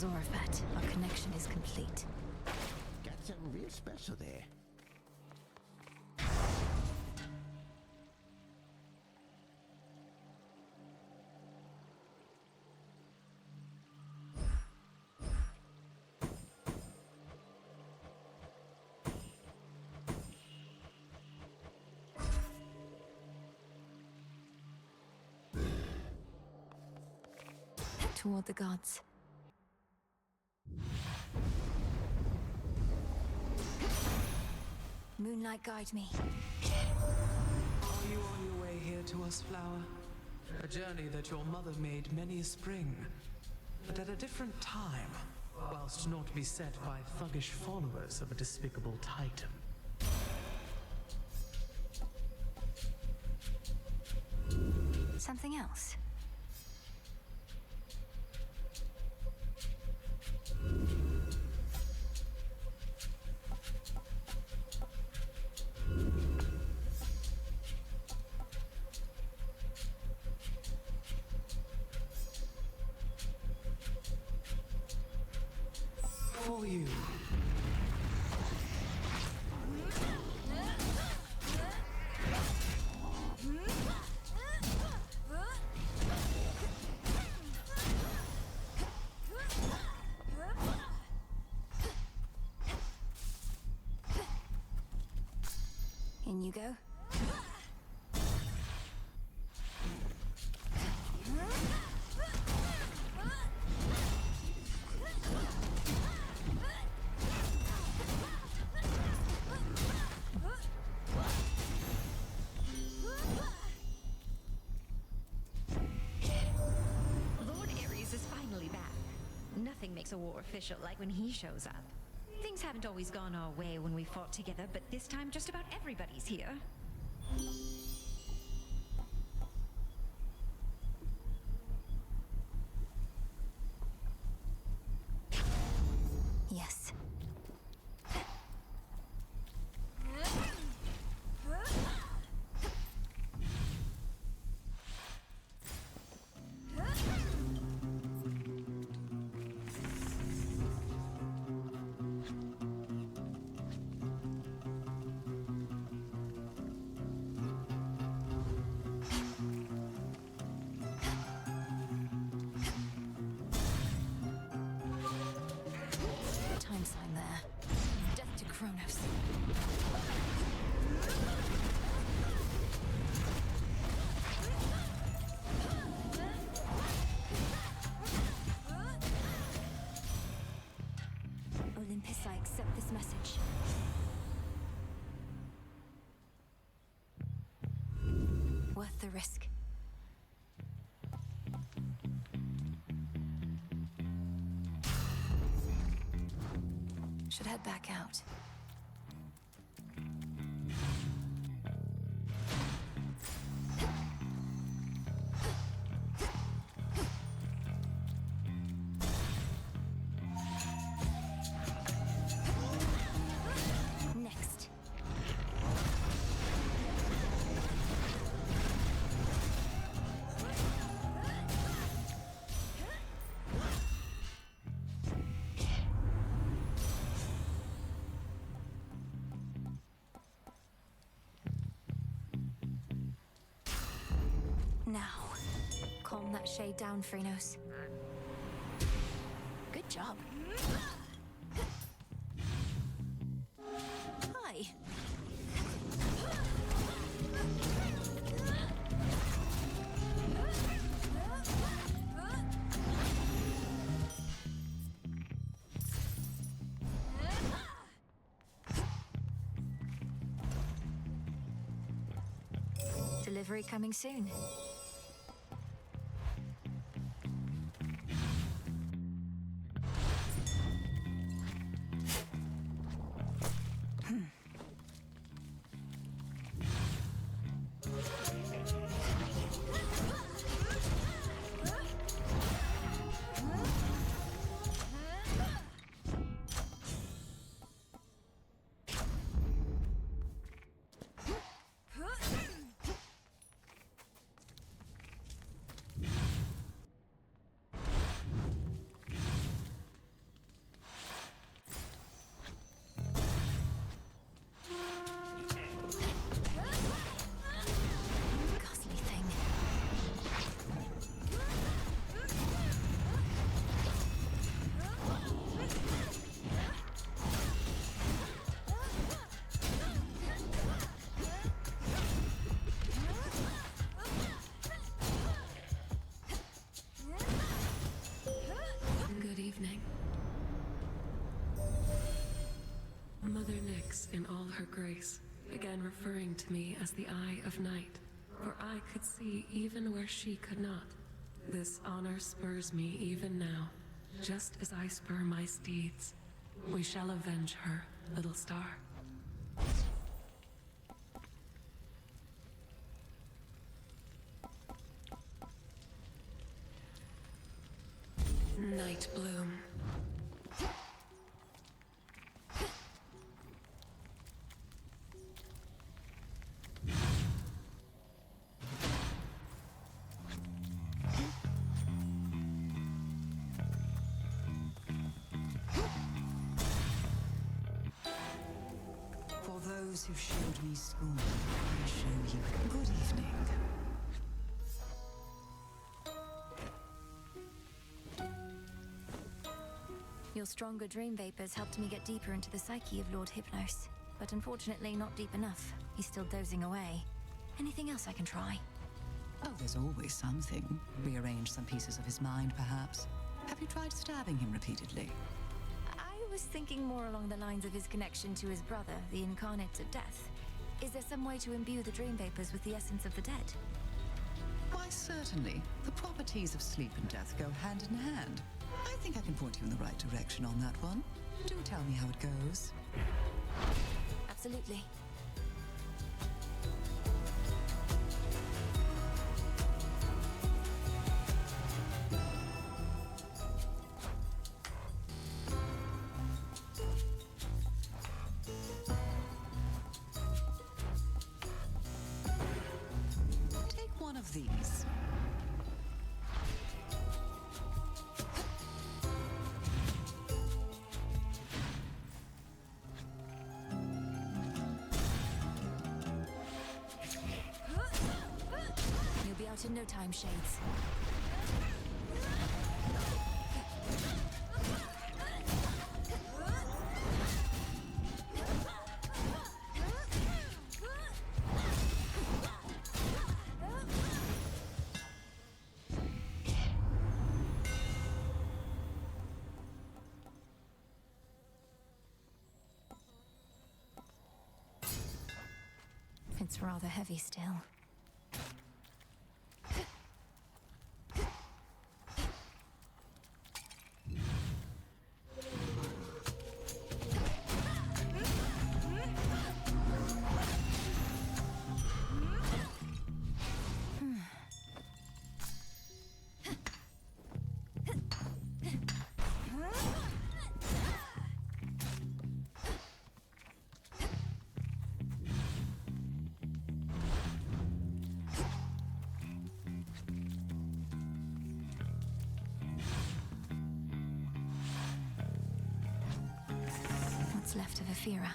Zorafat, our connection is complete. Got something real special there. Toward the gods. Moonlight, guide me. Are you on your way here to us, Flower? A journey that your mother made many a spring, but at a different time, whilst not beset by thuggish followers of a despicable titan. Something else? For you. In you go. Lord Ares is finally back. Nothing makes a war official like when he shows up. Things haven't always gone our way when we fought together, but this time just about everybody's here. Yes. Time sign there. Death to Kronos. Olympus, I accept this message. Worth the risk. Should head back out. Next. Now, calm that shade down, Phrenos. Good job. Hi. Delivery coming soon. Mother Nyx, in all her grace, began referring to me as the Eye of Night, for I could see even where she could not. This honor spurs me even now, just as I spur my steeds. We shall avenge her, little star. Night Bloom. For those who showed me scorn, I show you good evening. Your stronger dream vapors helped me get deeper into the psyche of Lord Hypnos. But unfortunately not deep enough. He's still dozing away. Anything else I can try? Oh, there's always something. Rearrange some pieces of his mind, perhaps. Have you tried stabbing him repeatedly? I was thinking more along the lines of his connection to his brother, the incarnate of death. Is there some way to imbue the dream vapors with the essence of the dead? Why, certainly. The properties of sleep and death go hand in hand. I think I can point you in the right direction on that one. Do tell me how it goes. Absolutely. Take one of these. You'll be out in no time, Shades. It's rather heavy still. What's left of Aphira?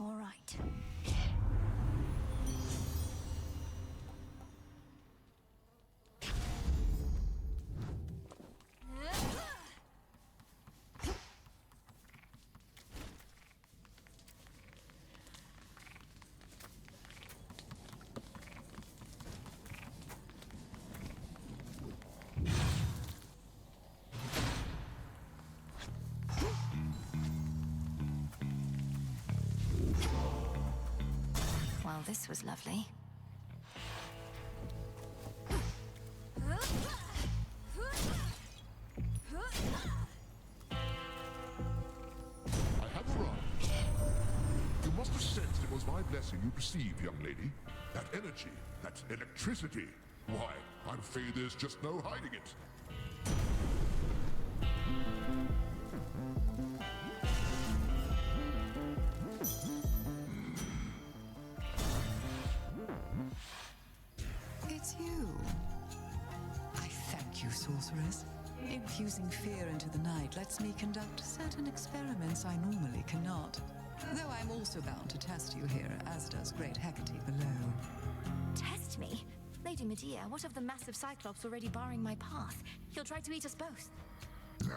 All right. Well, this was lovely. I have arrived. You must have sensed it was my blessing you received, young lady. That energy, that electricity. Why, I'm afraid there's just no hiding it. you, sorceress. Infusing fear into the night lets me conduct certain experiments I normally cannot. Though I'm also bound to test you here, as does great Hecate below. Test me? Lady Medea, what of the massive Cyclops already barring my path? He'll try to eat us both. Nah,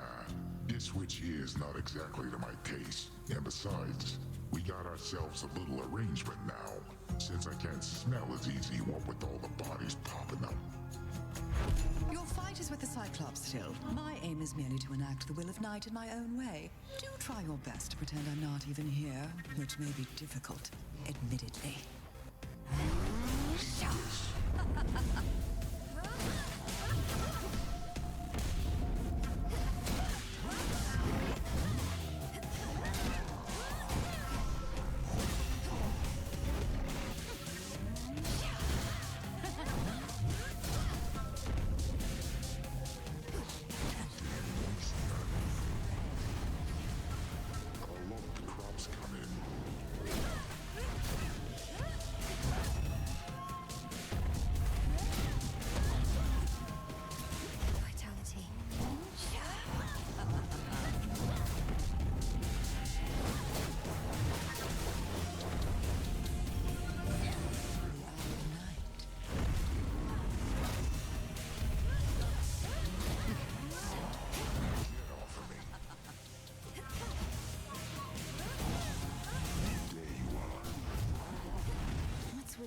this witch here is not exactly to my taste. And besides, we got ourselves a little arrangement now, since I can't smell as easy what with all the bodies popping up. Your fight is with the Cyclops still. My aim is merely to enact the will of night in my own way. Do try your best to pretend I'm not even here, which may be difficult, admittedly.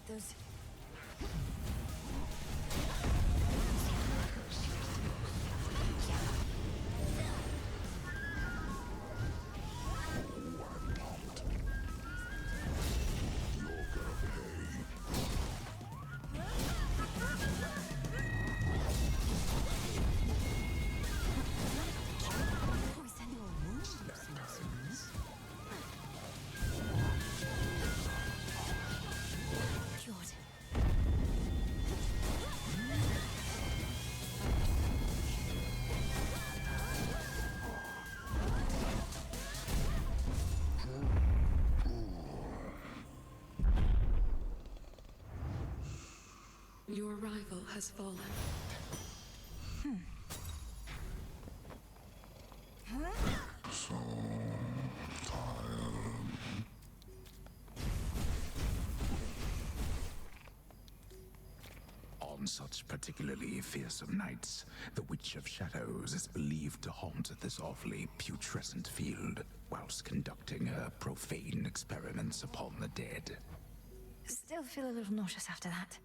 Those... Your rival has fallen. So tired. On such particularly fearsome nights, the Witch of Shadows is believed to haunt this awfully putrescent field, whilst conducting her profane experiments upon the dead. Still feel a little nauseous after that.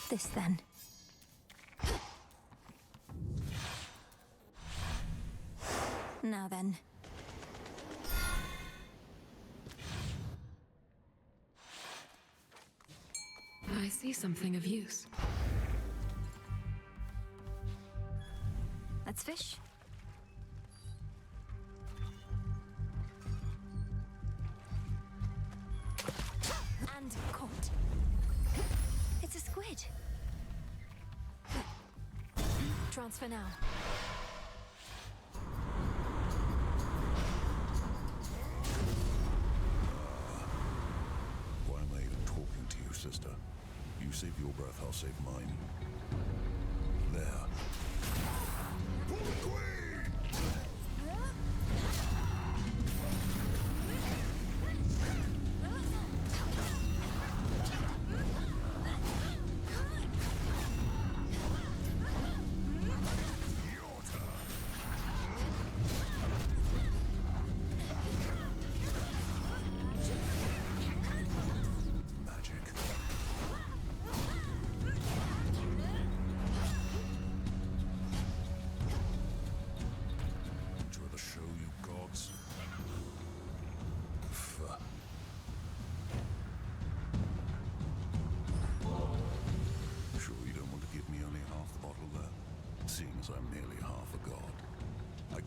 This then. Now then. I see something of use. Let's fish. And caught. It's a squid. Transfer now. Why am I even talking to you, sister? You save your breath, I'll save mine. There. For the Queen!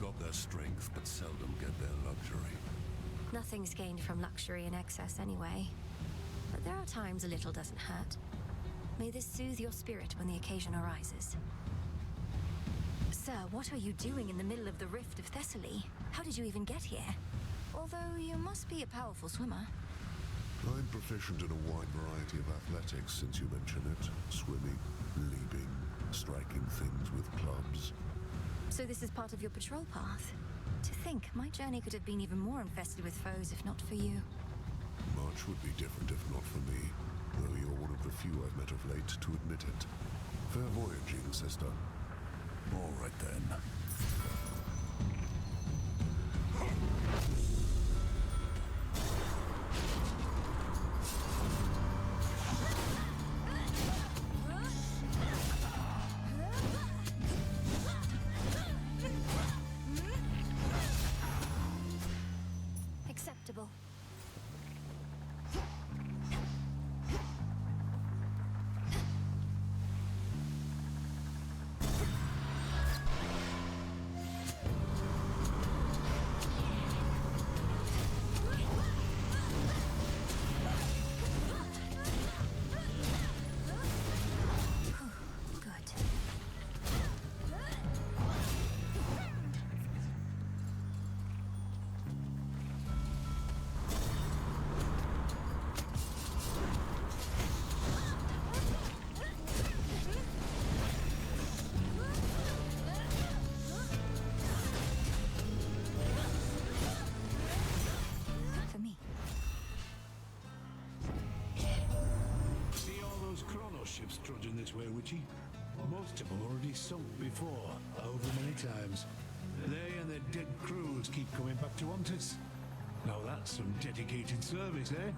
got their strength, but seldom get their luxury. Nothing's gained from luxury in excess anyway. But there are times a little doesn't hurt. May this soothe your spirit when the occasion arises. Sir, what are you doing in the middle of the Rift of Thessaly? How did you even get here? Although you must be a powerful swimmer. I'm proficient in a wide variety of athletics since you mention it. Swimming, leaping, striking things with clubs. So this is part of your patrol path? To think, my journey could have been even more infested with foes if not for you. Much would be different if not for me, though you're one of the few I've met of late to admit it. Fair voyaging, sister. All right then. Acceptable. Ships trudging this way, Witchy. Most of them already sunk before, over many times. They and their dead crews keep coming back to haunt us. Now that's some dedicated service, eh?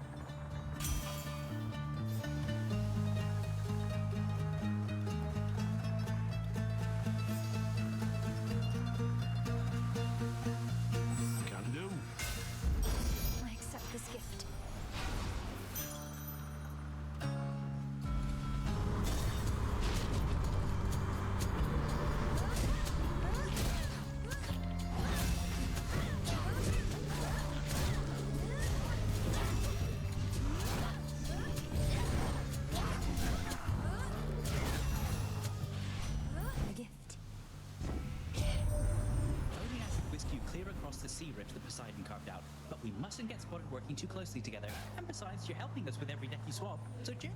Can do. I accept this gift. But we mustn't get spotted working too closely together. And besides, you're helping us with every deck you swap, so cheers.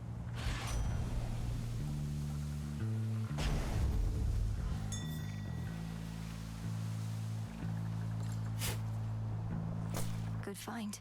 Good find.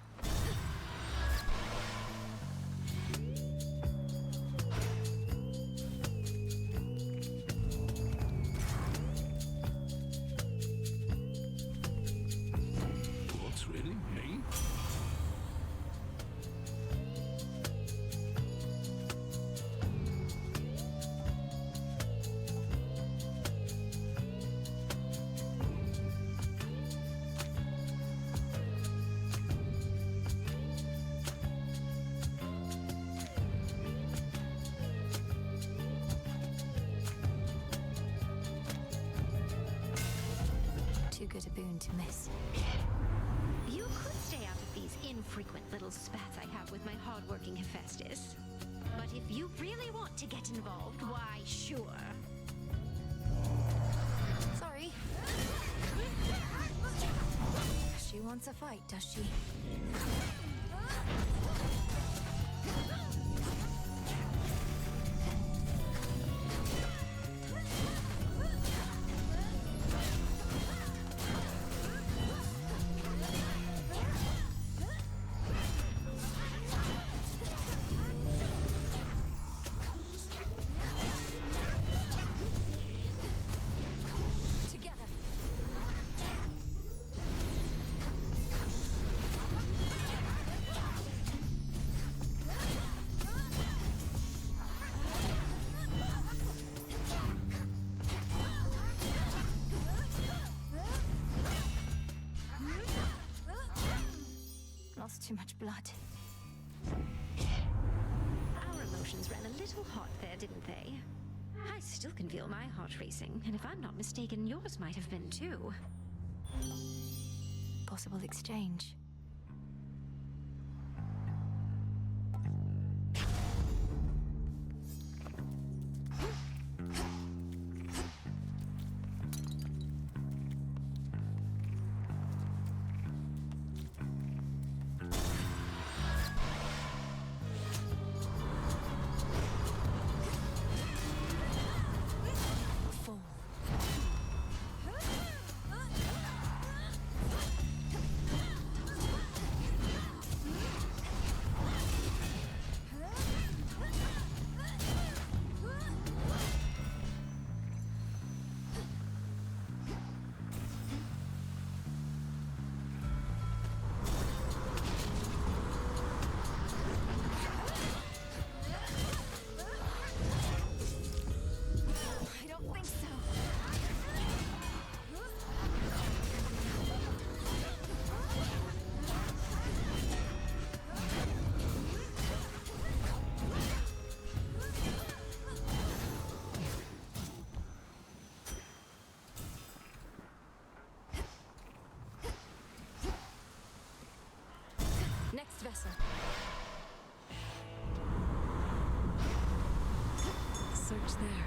Too good a boon to miss. You could stay out of these infrequent little spats I have with my hard-working Hephaestus. But if you really want to get involved, why, sure. Sorry. She wants a fight, does she? Lost too much blood. Our emotions ran a little hot there, didn't they? I still can feel my heart racing, and if I'm not mistaken, yours might have been too. possible exchange. Next vessel. Search there.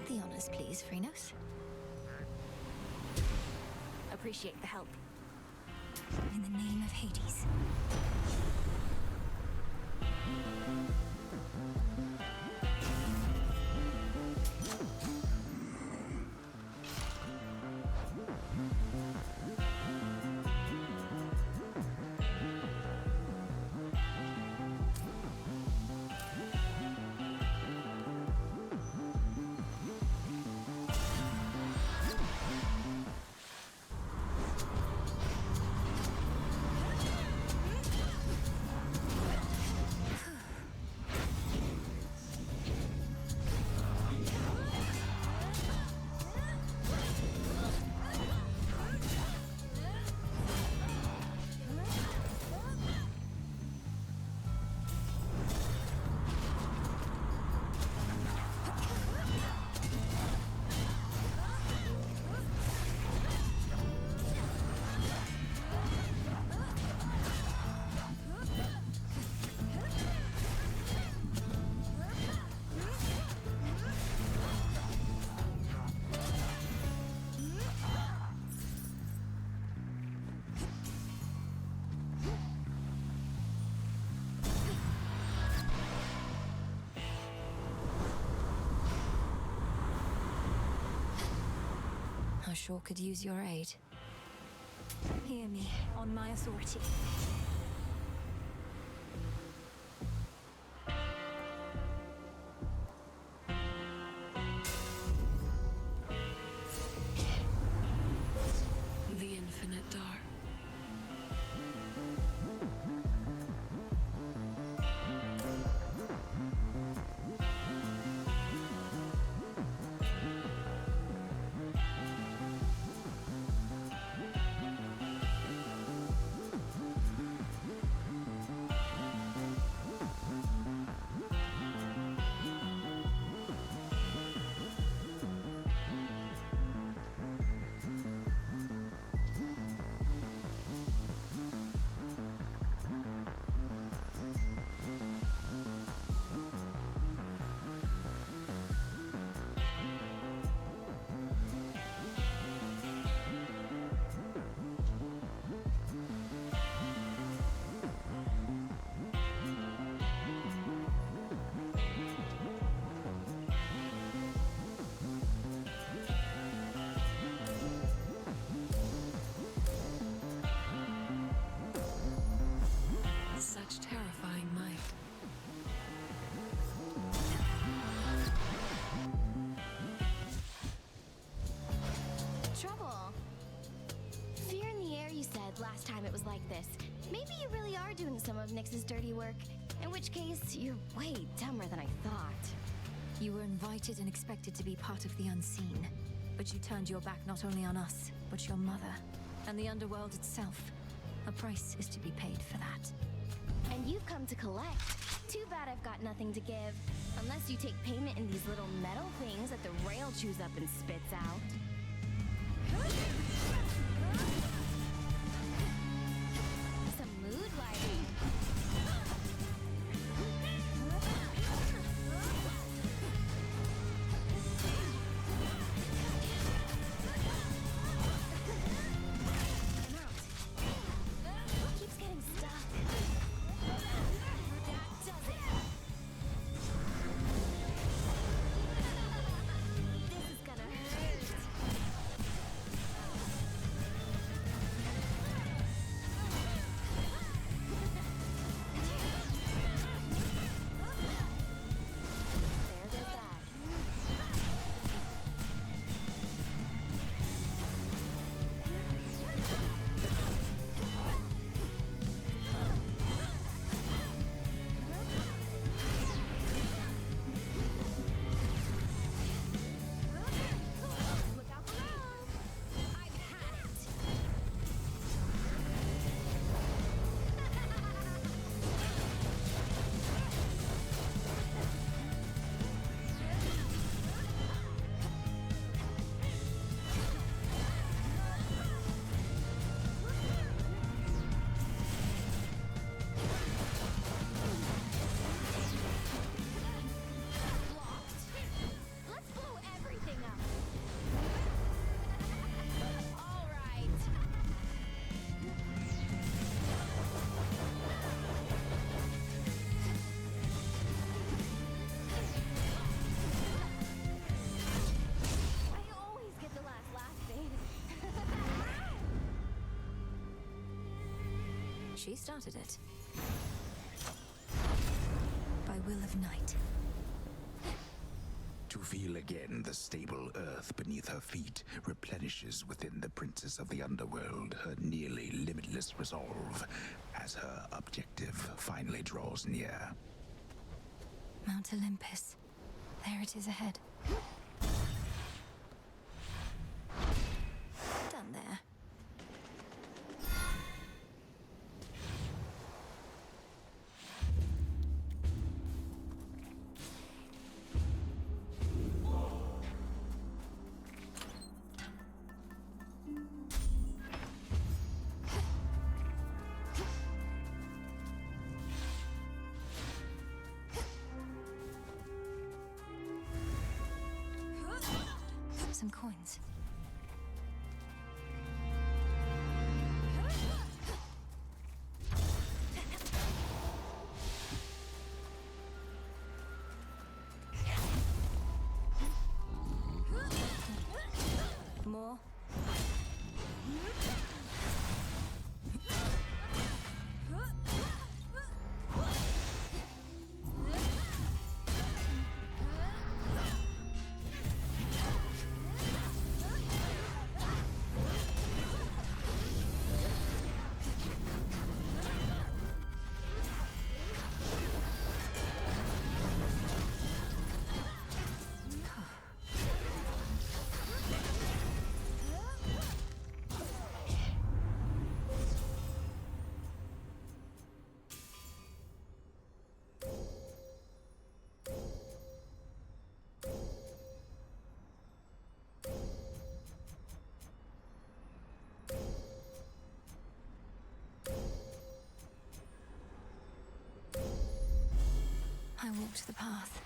The honors, please, Phrynos. Appreciate the help. In the name of Hades. I sure could use your aid. Hear me, on my authority. The infinite dark. Such terrifying might. Trouble. Fear in the air, you said last time it was like this. Maybe you really are doing some of Nyx's dirty work. In which case, you're way dumber than I thought. You were invited and expected to be part of the unseen. But you turned your back not only on us, but your mother. And the underworld itself. A price is to be paid for that. And you've come to collect. Too bad I've got nothing to give. Unless you take payment in these little metal things that the rail chews up and spits out. Some mood lighting. Keeps getting stuck. That does it. This is gonna hurt. There goes that. Look out below! I've had it! Blocked. Let's blow everything up. All right. I always get the last laugh, babe. She started it. By will of night. To feel again the stable earth beneath her feet replenishes within the princess of the underworld her nearly limitless resolve as her objective finally draws near. Mount Olympus. There it is ahead. Done there. Some coins. More. I walked the path.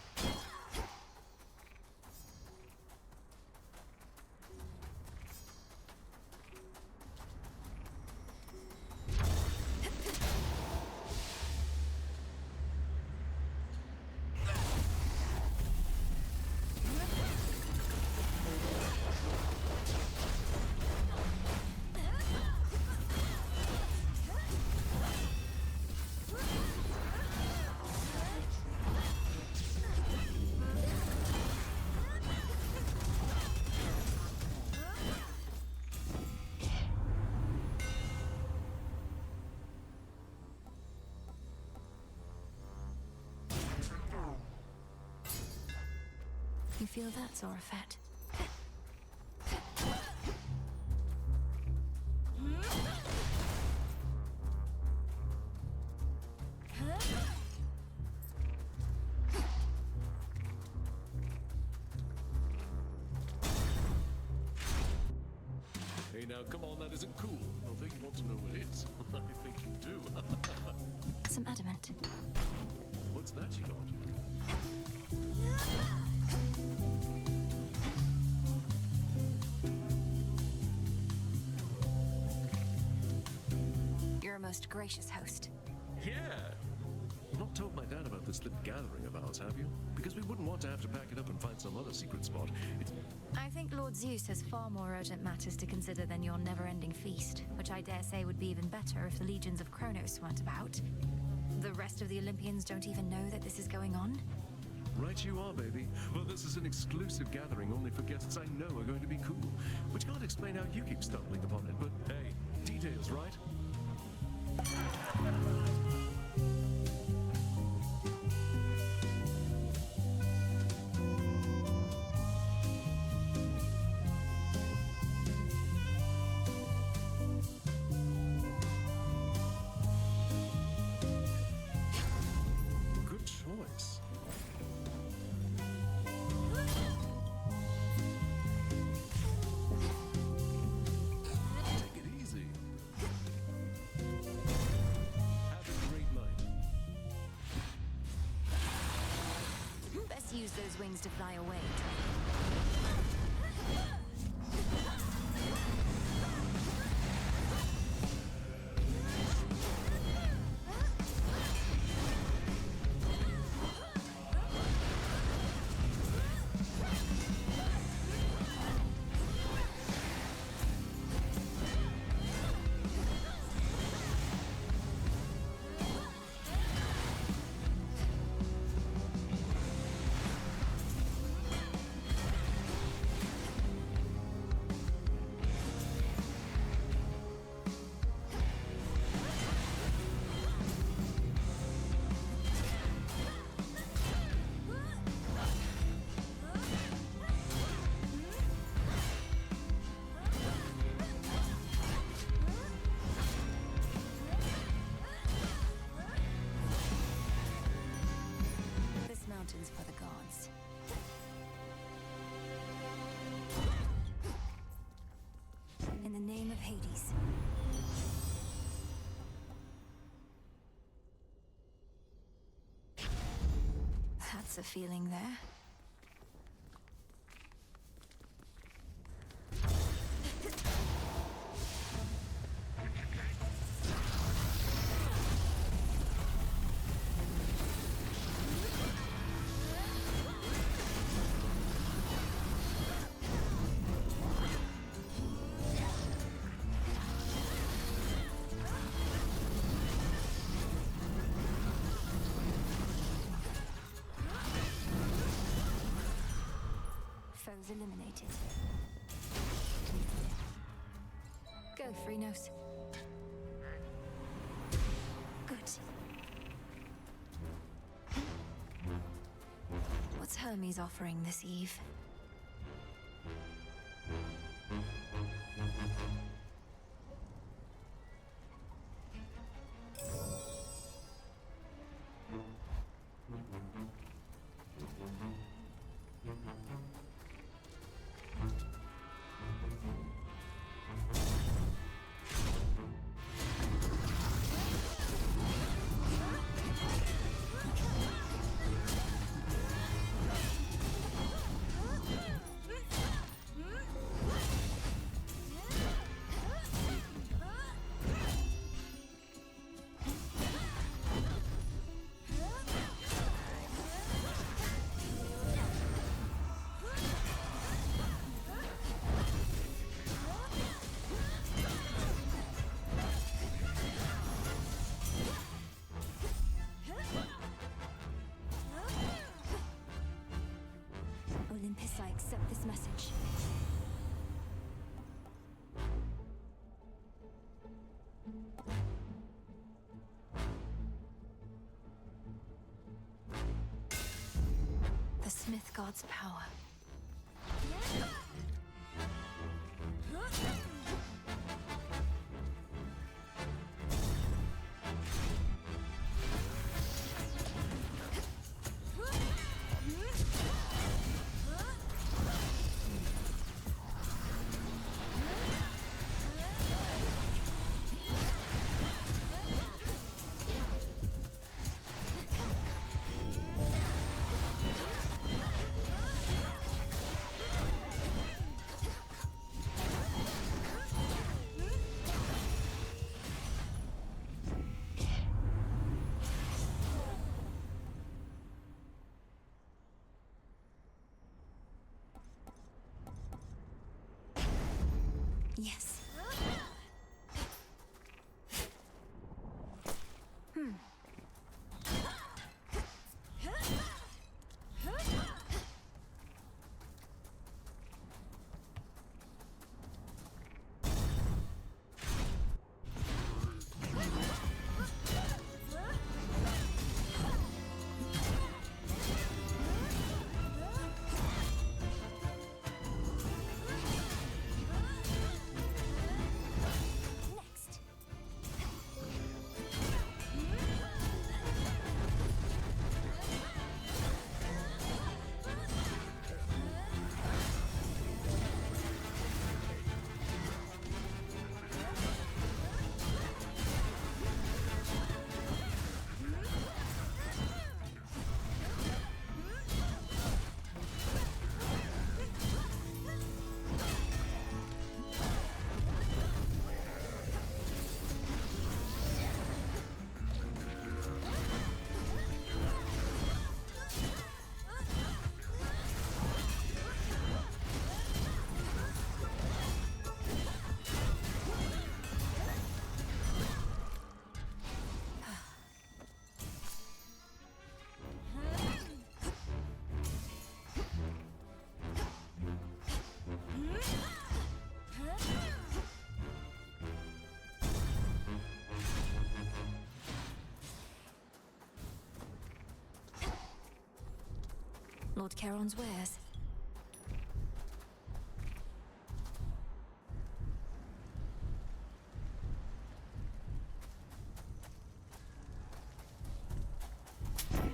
You feel that, Zorafet? now, come on, that isn't cool. I think you want to know what it is. I think you do. Some adamant. What's that you got? You're a most gracious host. Yeah! Not told my dad about this little gathering of ours, have you? Because we wouldn't want to have to pack it up and find some other secret spot. It's... I think Lord Zeus has far more urgent matters to consider than your never-ending feast, which I dare say would be even better if the legions of Kronos weren't about. The rest of the Olympians don't even know that this is going on? Right you are, baby. Well, this is an exclusive gathering only for guests I know are going to be cool. Which can't explain how you keep stumbling upon it, but hey, details, right? Good choice. Take it easy. Have a great night. Best use those wings to fly away. For the gods. In the name of Hades. That's a feeling there. Foes eliminated. Go, Phrynos. Good. What's Hermes offering this eve? Olympus, I accept this message. The Smith God's power. Yes. Lord Charon's wares.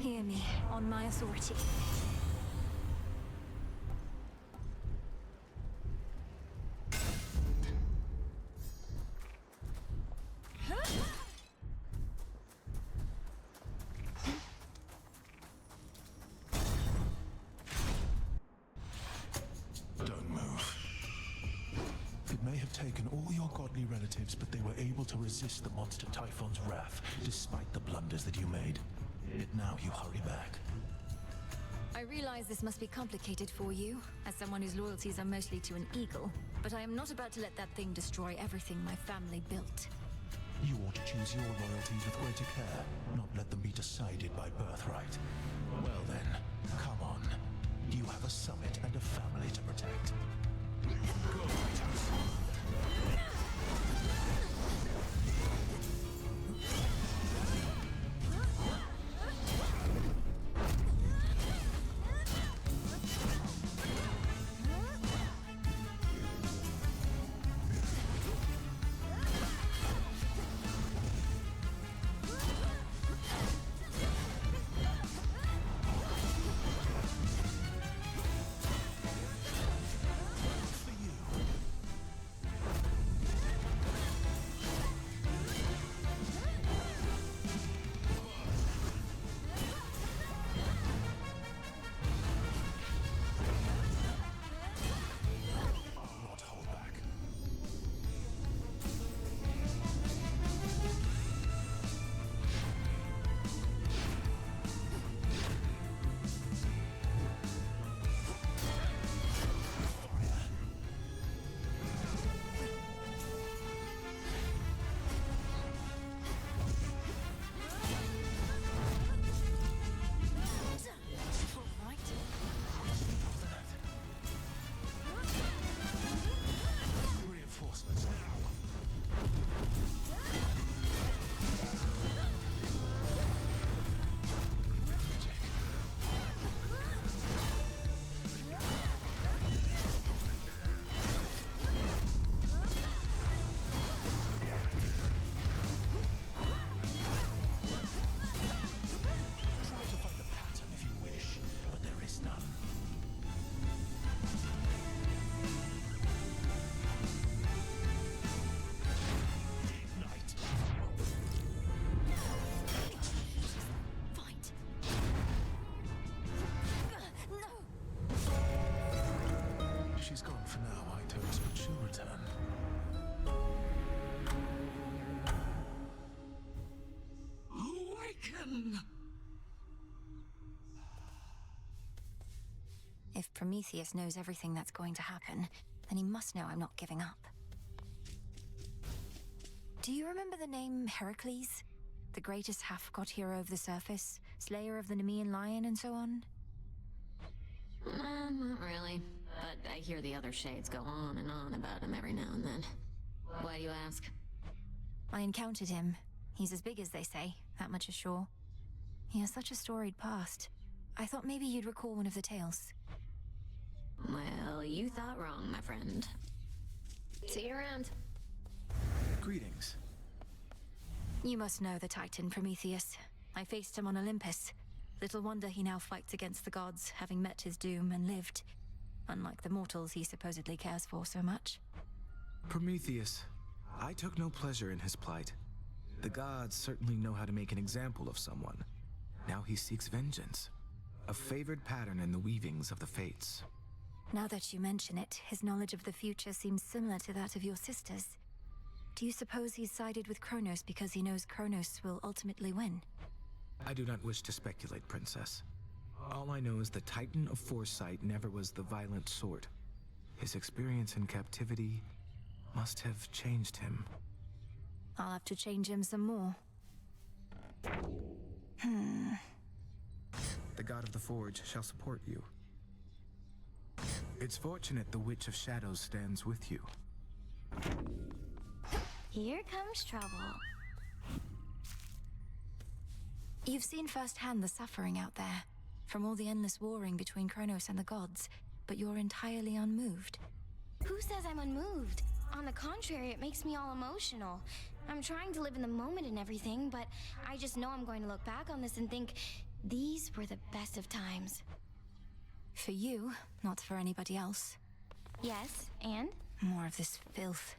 Hear me, on my authority. Taken all your godly relatives, but they were able to resist the monster Typhon's wrath, despite the blunders that you made. Yet now you hurry back. I realize this must be complicated for you, as someone whose loyalties are mostly to an eagle, but I am not about to let that thing destroy everything my family built. You ought to choose your loyalties with greater care, not let them be decided by birthright. Well then, come on. You have a summit and a family to protect. Go, Titus. She's gone for now, Itos, but she'll return. Awaken! If Prometheus knows everything that's going to happen, then he must know I'm not giving up. Do you remember the name Heracles? The greatest half-god hero of the surface, slayer of the Nemean lion, and so on? Not really. But I hear the other shades go on and on about him every now and then. Why do you ask? I encountered him. He's as big as they say, that much is sure. He has such a storied past. I thought maybe you'd recall one of the tales. Well, you thought wrong, my friend. See you around. Greetings. You must know the Titan, Prometheus. I faced him on Olympus. Little wonder he now fights against the gods, having met his doom and lived. Unlike the mortals he supposedly cares for so much. Prometheus. I took no pleasure in his plight. The gods certainly know how to make an example of someone. Now he seeks vengeance. A favored pattern in the weavings of the fates. Now that you mention it, his knowledge of the future seems similar to that of your sisters. Do you suppose he's sided with Kronos because he knows Kronos will ultimately win? I do not wish to speculate, Princess. All I know is the Titan of Foresight never was the violent sort. His experience in captivity must have changed him. I'll have to change him some more. The god of the Forge shall support you. It's fortunate the Witch of Shadows stands with you. Here comes trouble. You've seen firsthand the suffering out there, from all the endless warring between Kronos and the gods, but you're entirely unmoved. Who says I'm unmoved? On the contrary, it makes me all emotional. I'm trying to live in the moment and everything, but I just know I'm going to look back on this and think, these were the best of times. For you, not for anybody else. Yes, and? More of this filth.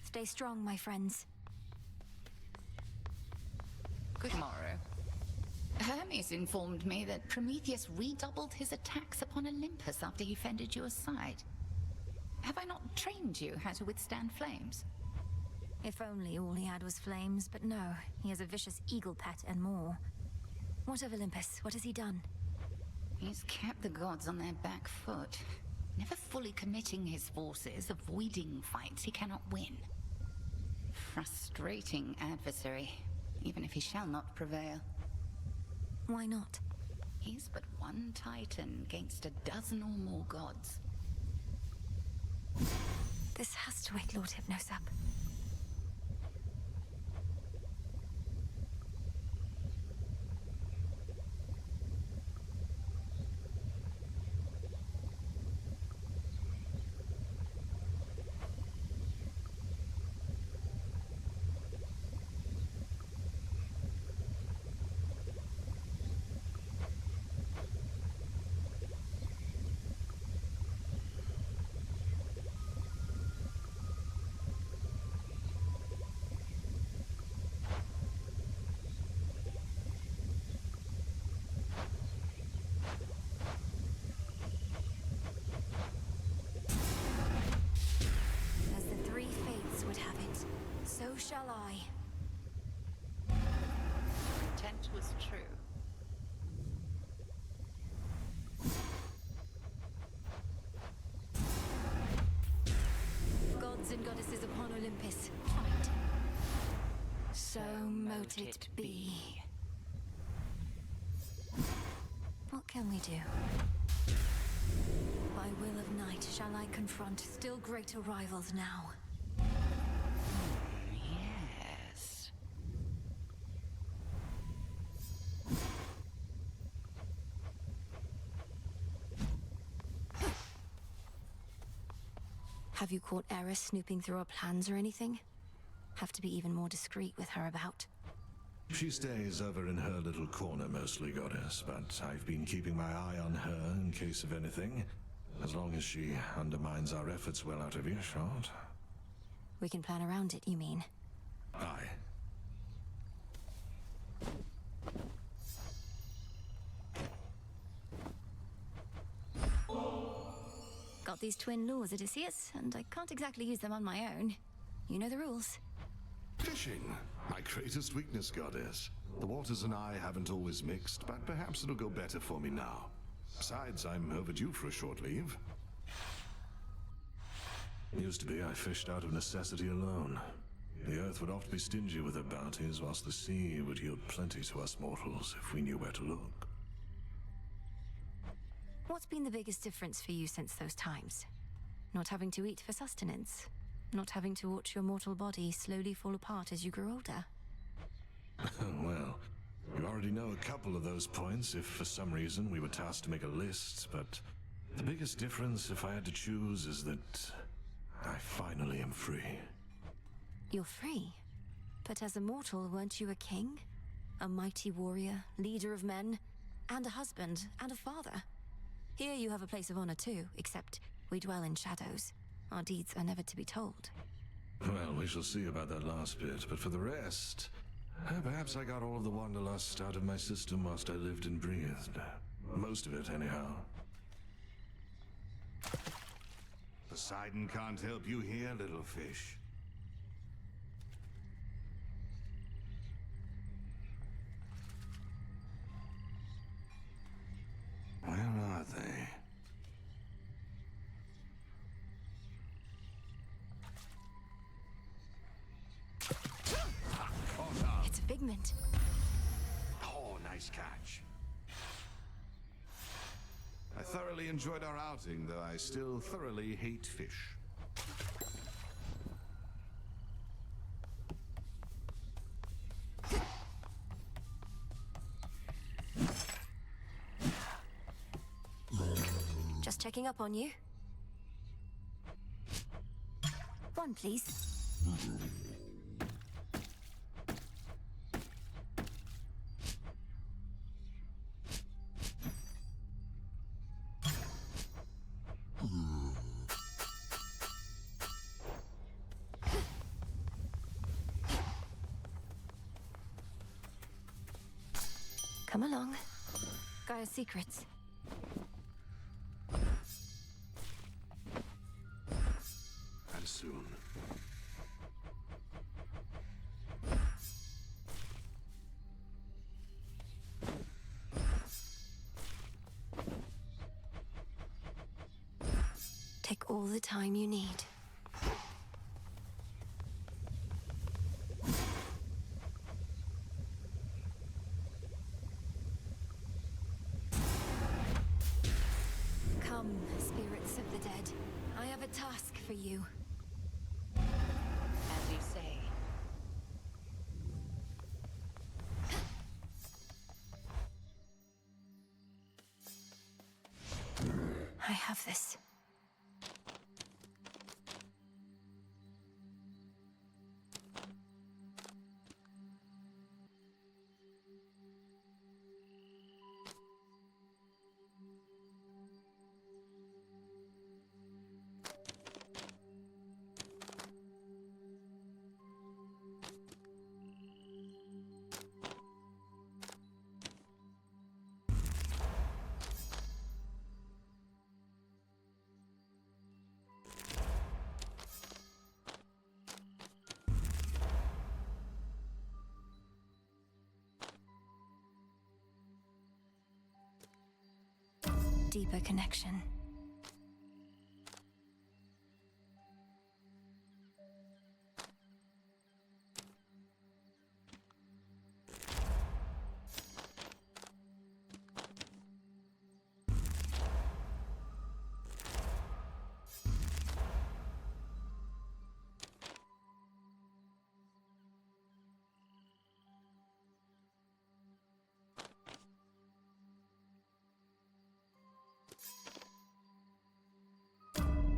Stay strong, my friends. Good morrow. Hermes informed me that Prometheus redoubled his attacks upon Olympus after he fended you aside. Have I not trained you how to withstand flames? If only all he had was flames, but no, he has a vicious eagle pet and more. What of Olympus? What has he done? He's kept the gods on their back foot, never fully committing his forces, avoiding fights he cannot win. Frustrating adversary, even if he shall not prevail. Why not? He's but one Titan against a dozen or more gods. This has to wake Lord Hypnos up. So shall I. Intent was true. Gods and goddesses upon Olympus, fight. So mote it be. What can we do? By will of night shall I confront still greater rivals now. Yes. Have you caught Eris snooping through our plans or anything? Have to be even more discreet with her about. She stays over in her little corner mostly, Goddess, but I've been keeping my eye on her in case of anything. As long as she undermines our efforts well out of earshot. We can plan around it, you mean? Aye. Got these twin laws, Odysseus, and I can't exactly use them on my own. You know the rules. Fishing. My greatest weakness, Goddess. The waters and I haven't always mixed, but perhaps it'll go better for me now. Besides, I'm overdue for a short leave. Used to be I fished out of necessity alone. The earth would oft be stingy with her bounties, whilst the sea would yield plenty to us mortals if we knew where to look. What's been the biggest difference for you since those times? Not having to eat for sustenance? Not having to watch your mortal body slowly fall apart as you grow older? Well, you already know a couple of those points if for some reason we were tasked to make a list, but the biggest difference, if I had to choose, is that I finally am free. You're free? But as a mortal, weren't you a king? A mighty warrior, leader of men, and a husband, and a father? Here you have a place of honor too, except we dwell in shadows. Our deeds are never to be told. Well, we shall see about that last bit, but for the rest, perhaps I got all of the wanderlust out of my system whilst I lived and breathed. Most of it, anyhow. Poseidon can't help you here, little fish. Where are they? It's a figment. Oh, nice catch. I thoroughly enjoyed our outing, though I still thoroughly hate fish. Just checking up on you. One, please. Come along. Gaia's secrets. And soon. Take all the time you need. Come, spirits of the dead. I have a task for you. As you say. I have this. Deeper connection.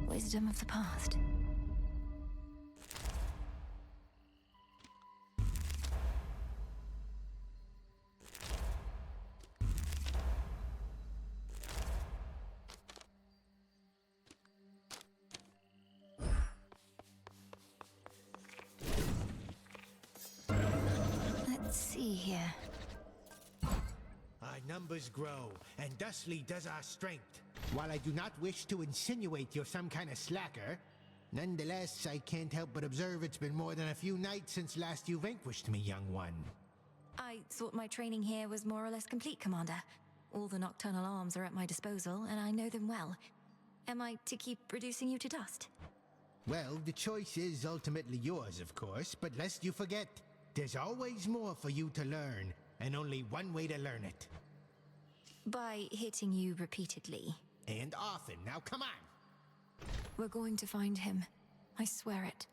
Wisdom of the past. Let's see here. Our numbers grow, and thusly does our strength. While I do not wish to insinuate you're some kind of slacker, nonetheless, I can't help but observe it's been more than a few nights since last you vanquished me, young one. I thought my training here was more or less complete, Commander. All the nocturnal arms are at my disposal, and I know them well. Am I to keep reducing you to dust? Well, the choice is ultimately yours, of course, but lest you forget, there's always more for you to learn, and only one way to learn it. By hitting you repeatedly. And often. Now, come on! We're going to find him. I swear it.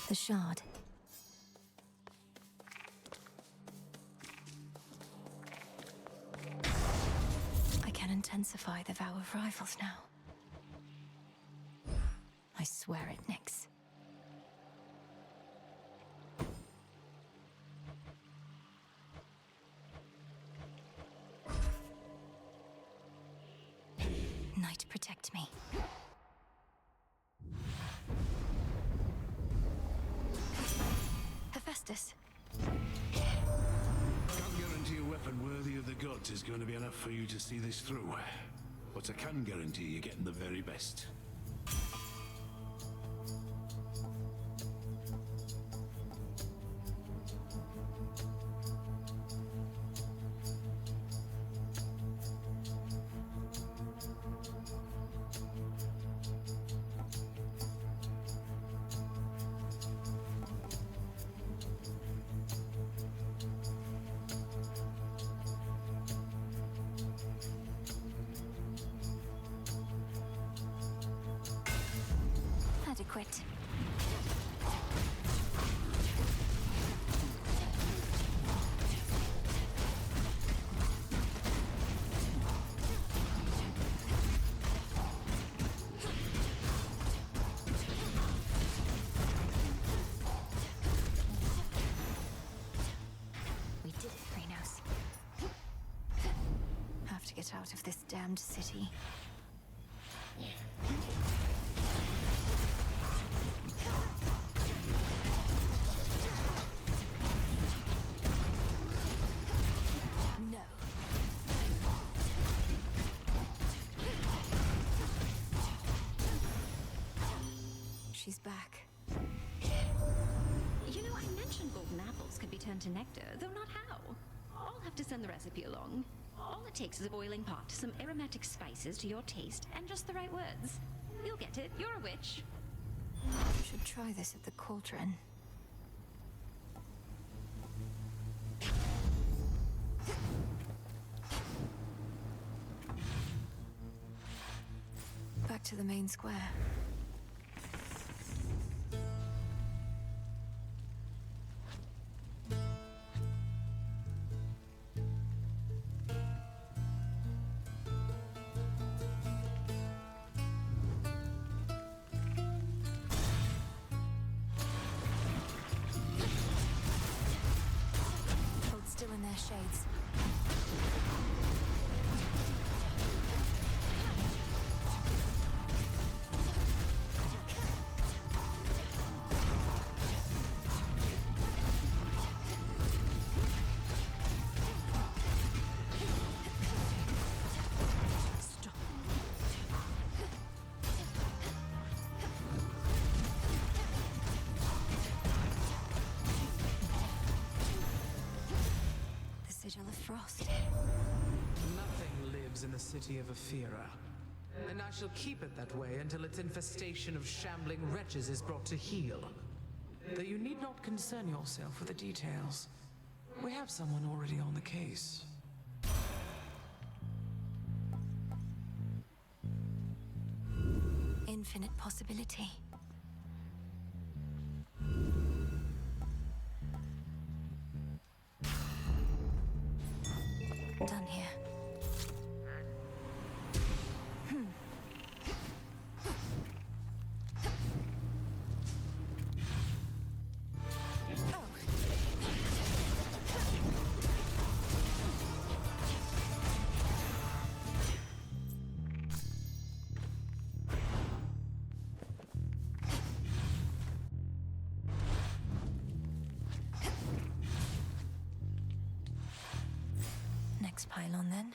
The shard. I can intensify the vow of rivals now. I swear it, Nyx. Night, protect me. Hephaestus. Can't guarantee a weapon worthy of the gods is going to be enough for you to see this through. But I can guarantee you're getting the very best. Adequate. We did it, Reynos. Have to get out of this damned city. She's back. You know, I mentioned golden apples could be turned to nectar, though not how. I'll have to send the recipe along. All it takes is a boiling pot, some aromatic spices to your taste, and just the right words. You'll get it. You're a witch. Should try this at the cauldron. Back to the main square. Hold still in their shades. Sigil of frost. Nothing lives in the city of Ephira. And I shall keep it that way until its infestation of shambling wretches is brought to heel. Though you need not concern yourself with the details. We have someone already on the case. Infinite possibility. Done here. Next pylon then.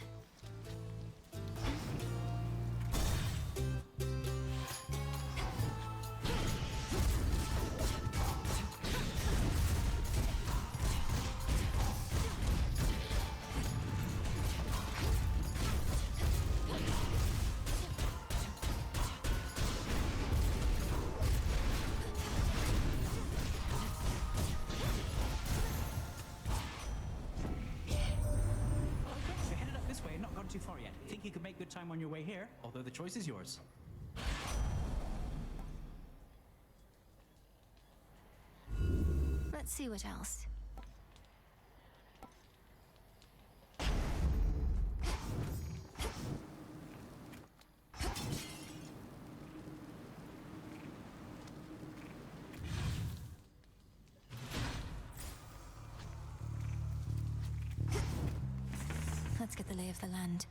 too far yet. Think you could make good time on your way here, although the choice is yours. Let's see what else. Let's get the lay of the land.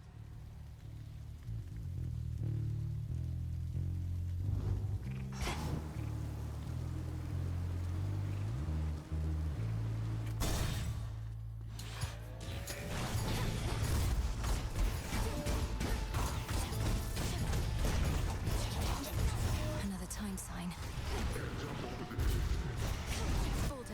Another time sign. Boulder.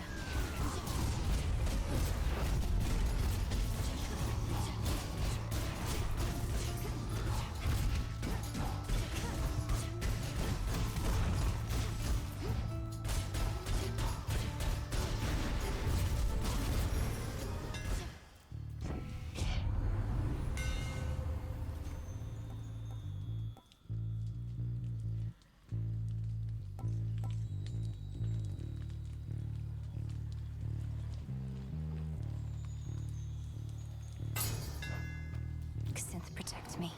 Synth protect me.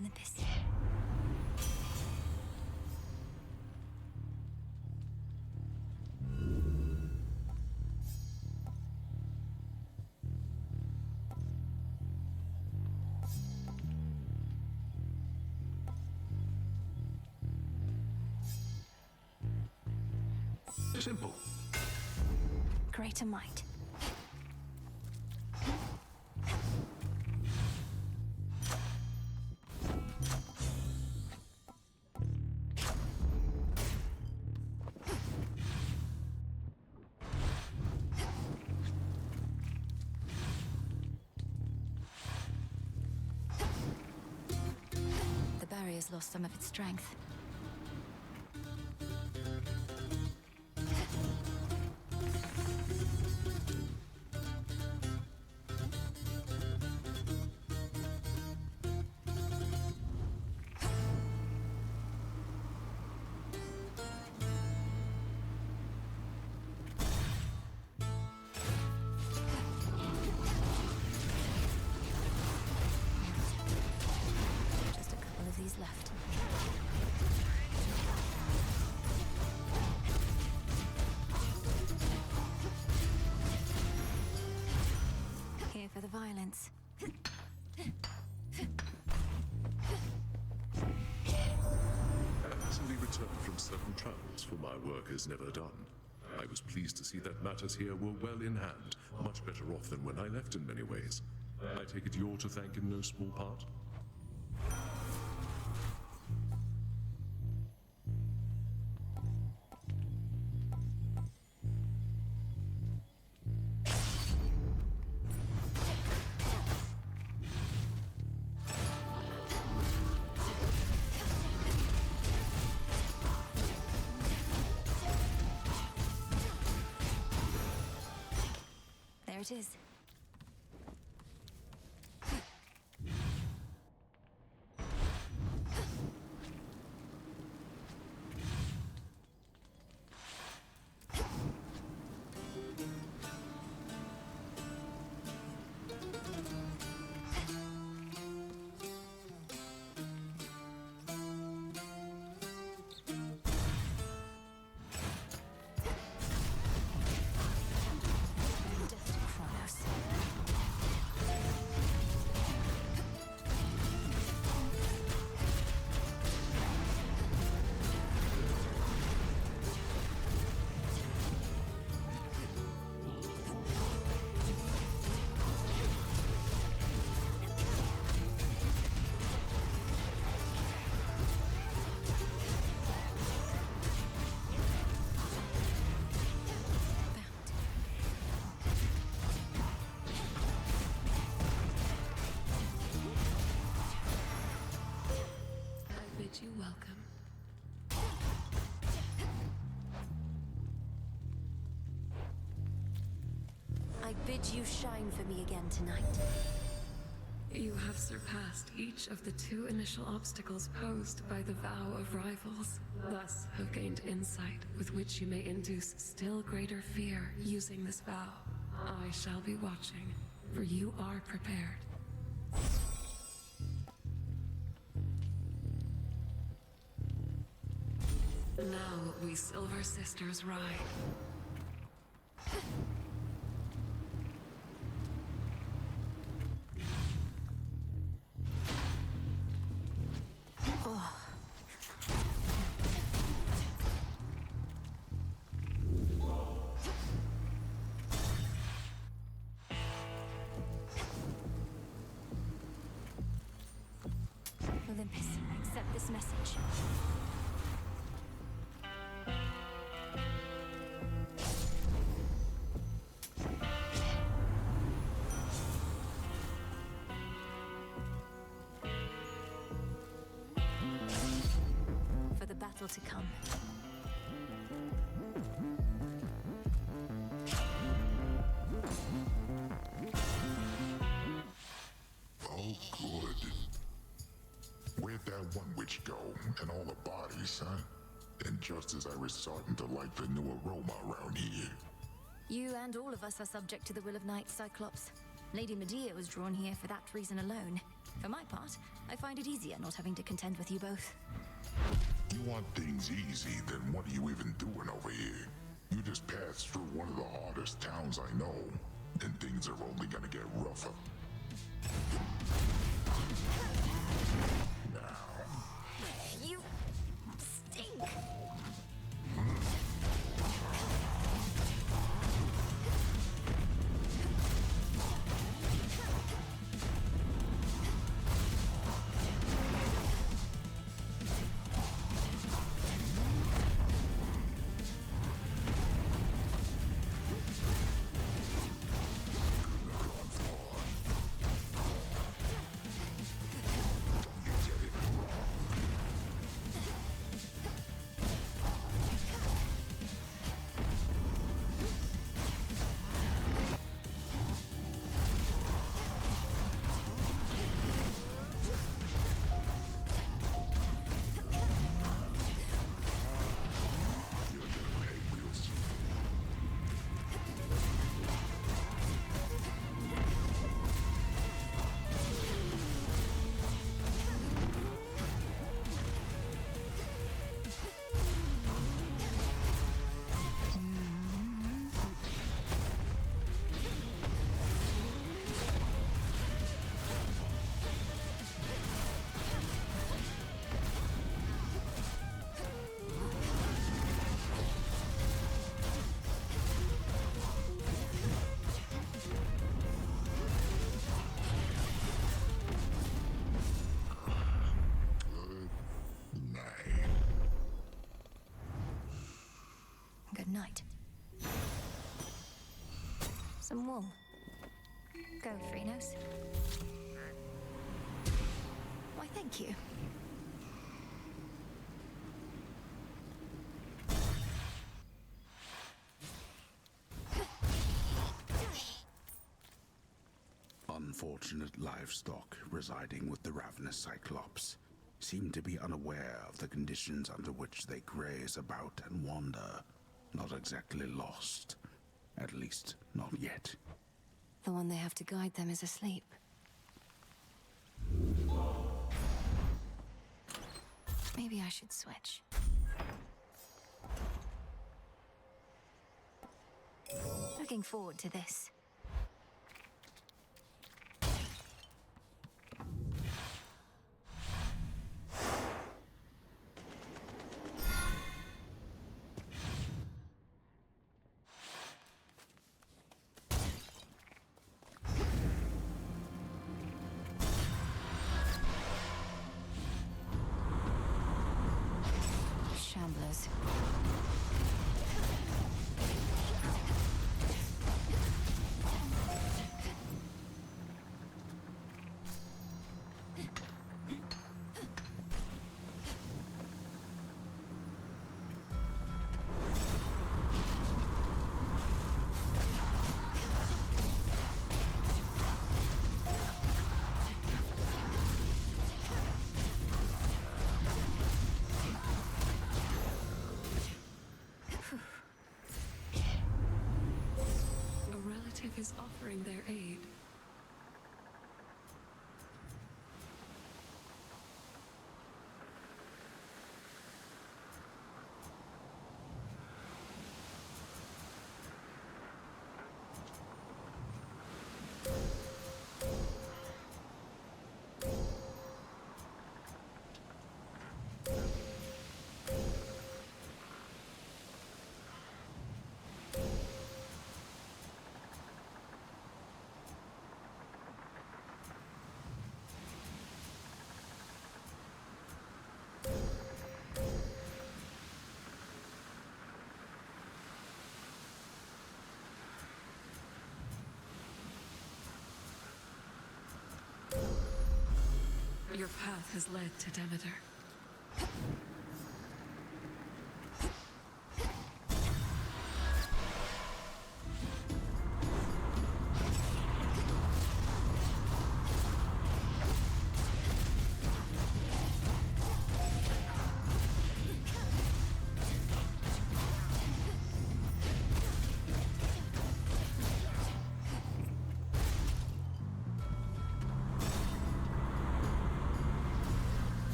Olympus. Simple. Greater might. The barrier's lost some of its strength. Just a couple of these left. Here for the violence. Recently returned from 7 travels, for my work is never done. I was pleased to see that matters here were well in hand, much better off than when I left in many ways. I take it you're to thank in no small part? There it is. Death to Kronos. I bid you shine for me again tonight. You have surpassed each of the 2 initial obstacles posed by the vow of rivals, thus have gained insight with which you may induce still greater fear using this vow. I shall be watching, for you are prepared. Now we Silver Sisters ride. Olympus, accept this message. For the battle to come. Oh, good. Where'd that one witch go? And all the bodies, huh? And just as I was starting to like the new aroma around here. You and all of us are subject to the will of night, Cyclops. Lady Medea was drawn here for that reason alone. For my part, I find it easier not having to contend with you both. You want things easy, then what are you even doing over here? You just passed through one of the hardest towns I know, and things are only gonna get rougher. You stink! Good night. Some wool. Go, Phrenos. Why, thank you. Unfortunate livestock residing with the ravenous Cyclops seem to be unaware of the conditions under which they graze about and wander. Not exactly lost. At least, not yet. The one they have to guide them is asleep. Maybe I should switch. Looking forward to this. Shamblers. is offering their aid. Your path has led to Demeter.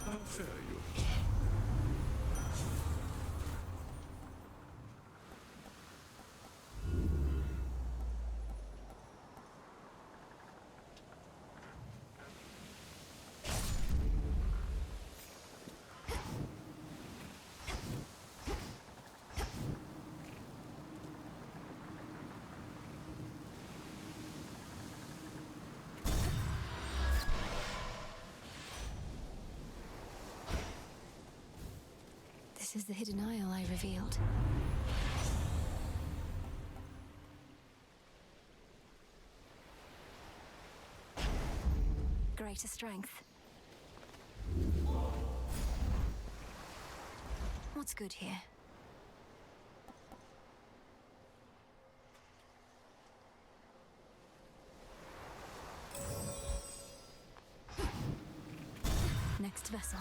How fair you are. This is the hidden isle I revealed. Greater strength. What's good here? Next vessel.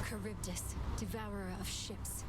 Charybdis, devourer of ships.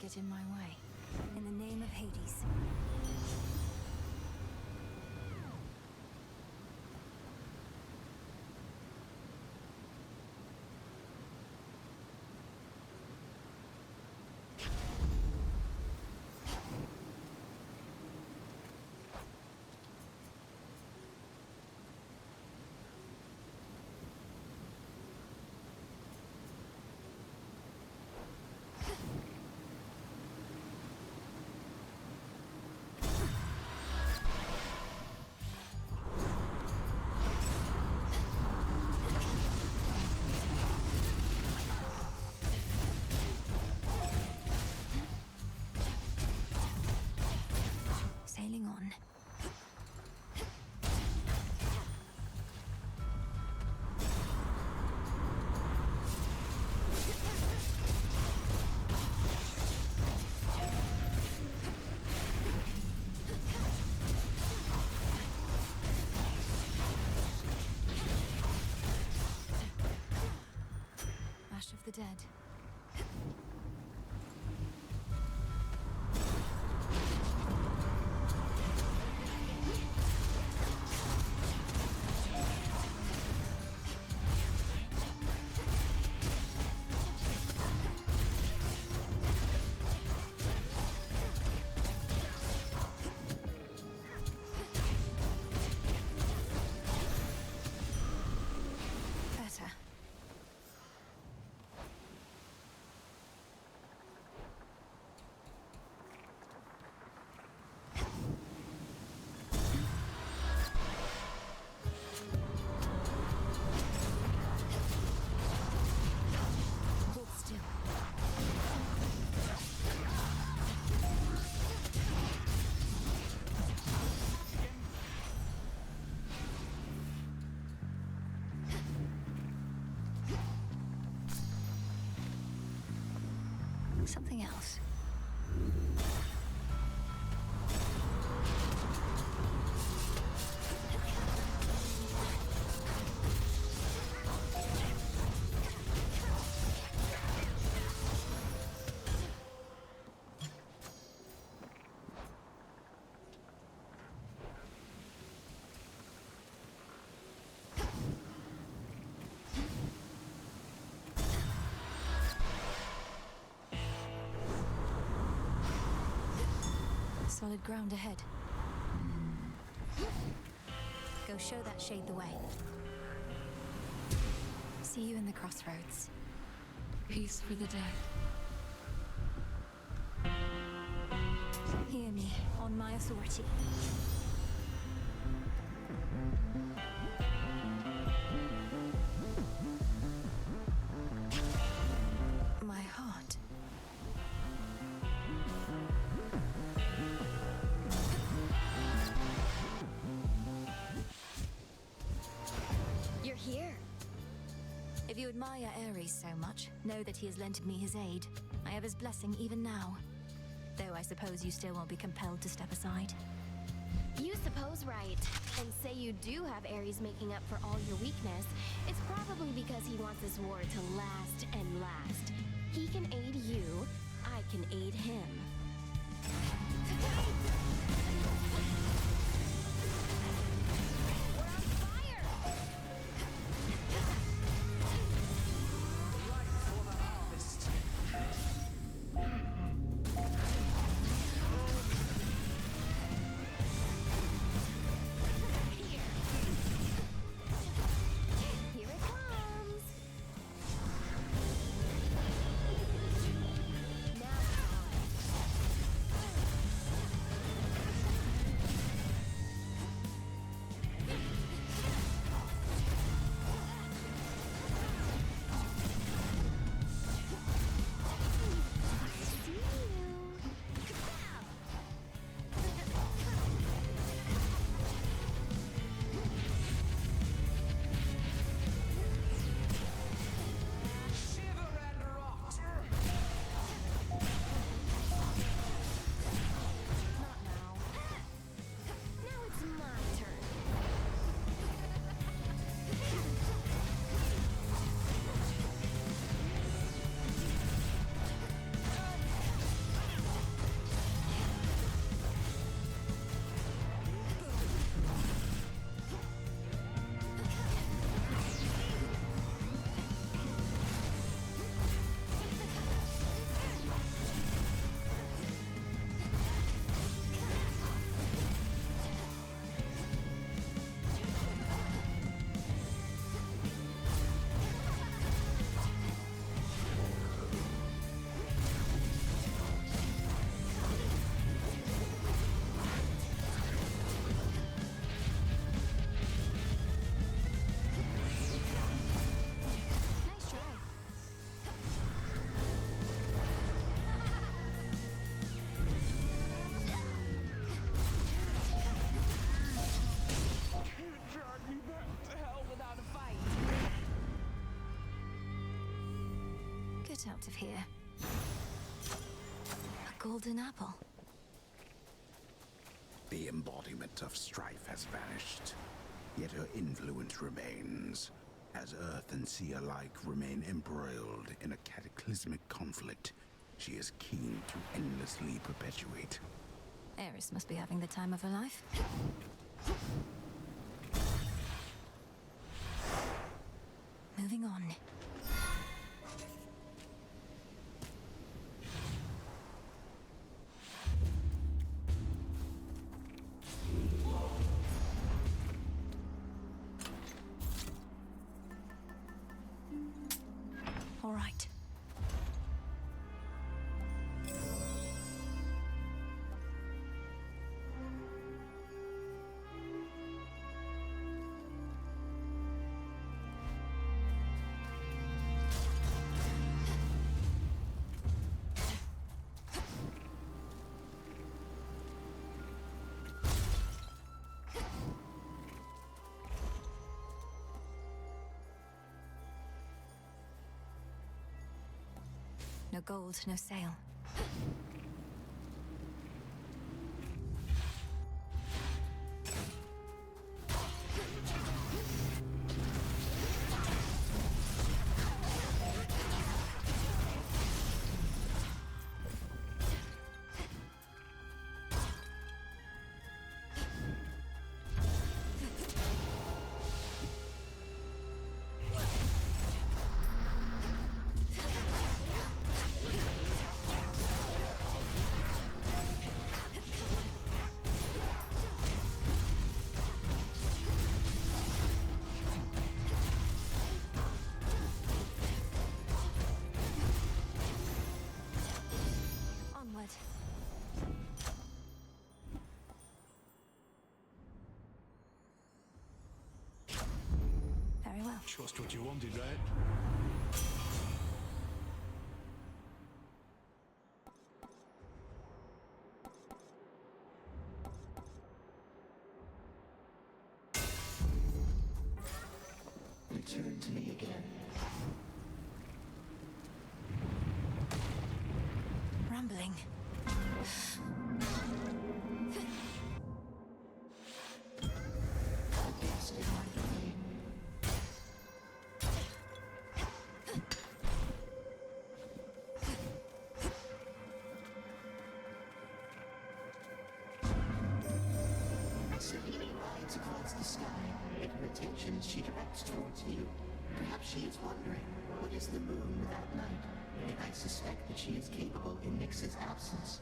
Get in my way. In the name of Hades. dead. Something else. Solid ground ahead. Go show that shade the way. See you in the crossroads. Peace for the dead. Hear me, on my authority. My heart. You're here. If you admire Ares so much, know that he has lent me his aid. I have his blessing even now. Though I suppose you still won't be compelled to step aside. You suppose right, and say you do have Ares making up for all your weakness. It's probably because he wants this war to last and last. He can aid you, I can aid him. Get out of here. A golden apple. The embodiment of strife has vanished, yet her influence remains. As Earth and Sea alike remain embroiled in a cataclysmic conflict, she is keen to endlessly perpetuate. Eris must be having the time of her life. Moving on. All right. No gold, no sail. Very well. Just what you wanted, right? Return to me again. Rambling. Sabine rides across the sky, and her attention she directs towards you. Perhaps she is wondering, what is the moon without night? And I suspect that she is capable in Nyx's absence.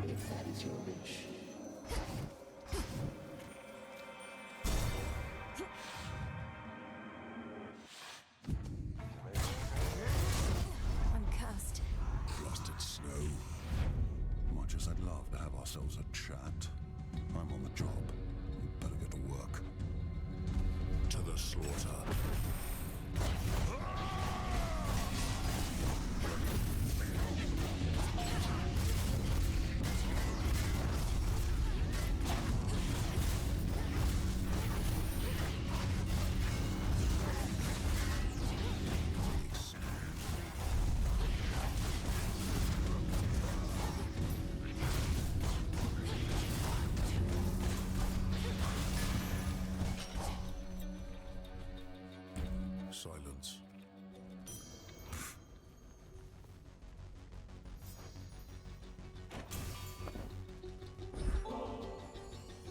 If that is your wish. I'm cursed. Frosted snow. Much as I'd love to have ourselves a chat, I'm on the job. Better get to work. To the slaughter. Silence.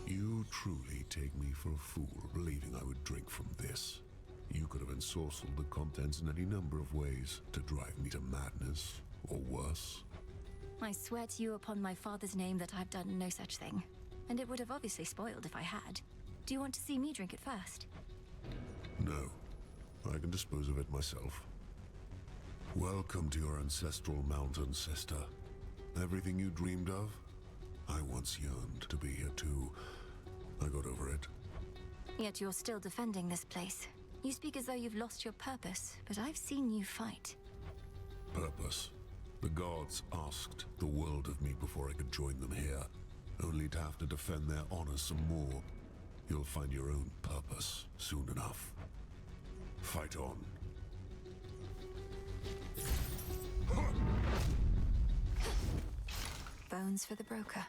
You truly take me for a fool, believing I would drink from this. You could have ensorcelled the contents in any number of ways to drive me to madness, or worse. I swear to you upon my father's name that I've done no such thing. And it would have obviously spoiled if I had. Do you want to see me drink it first? No. I can dispose of it myself. Welcome to your ancestral mountain, sister. Everything you dreamed of, I once yearned to be here too. I got over it. Yet you're still defending this place. You speak as though you've lost your purpose, but I've seen you fight. Purpose. The gods asked the world of me before I could join them here. only to have to defend their honor some more. You'll find your own purpose soon enough. Fight on. Bones for the broker.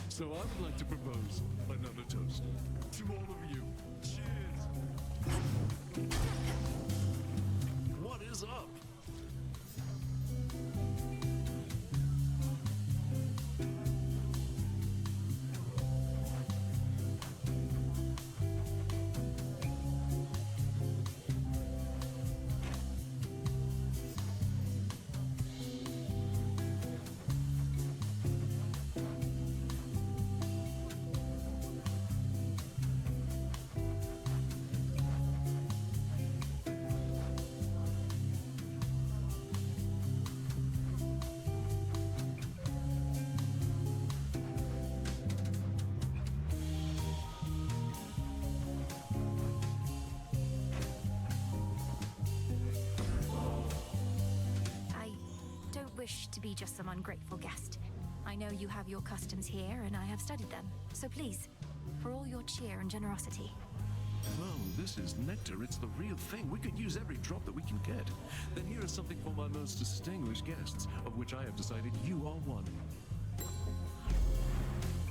So I would like to propose another toast to all of you. Cheers! What is up? Wish to be just some ungrateful guest. I know you have your customs here, and I have studied them. So please, for all your cheer and generosity. Oh, this is nectar. It's the real thing. We could use every drop that we can get. Then here is something for my most distinguished guests, of which I have decided you are one.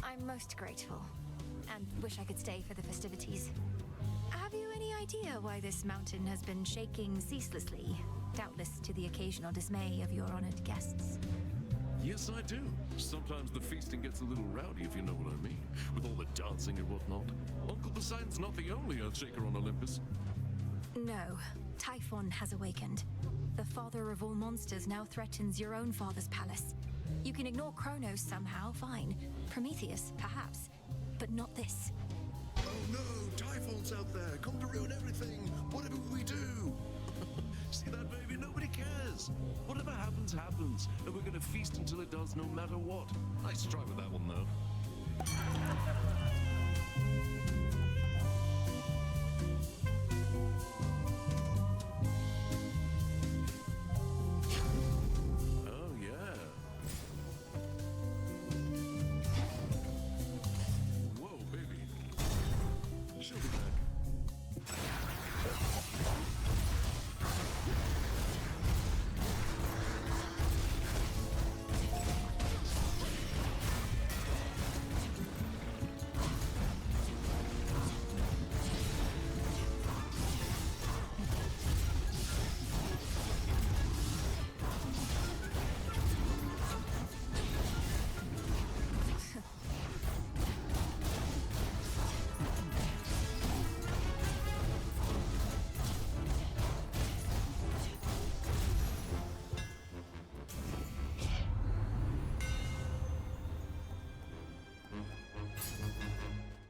I'm most grateful, and wish I could stay for the festivities. Have you any idea why this mountain has been shaking ceaselessly? Doubtless to the occasional dismay of your honored guests. Yes, I do. Sometimes the feasting gets a little rowdy, if you know what I mean, with all the dancing and whatnot. Uncle Poseidon's not the only Earthshaker on Olympus. No, Typhon has awakened. The father of all monsters now threatens your own father's palace. You can ignore Kronos somehow, fine. Prometheus, perhaps, but not this. Oh no, Typhon's out there, come to ruin everything. Whatever we do. See that, baby? Nobody cares. Whatever happens, happens. And we're gonna feast until it does, no matter what. Nice try with that one, though. Oh, yeah. Whoa, baby. She'll be back.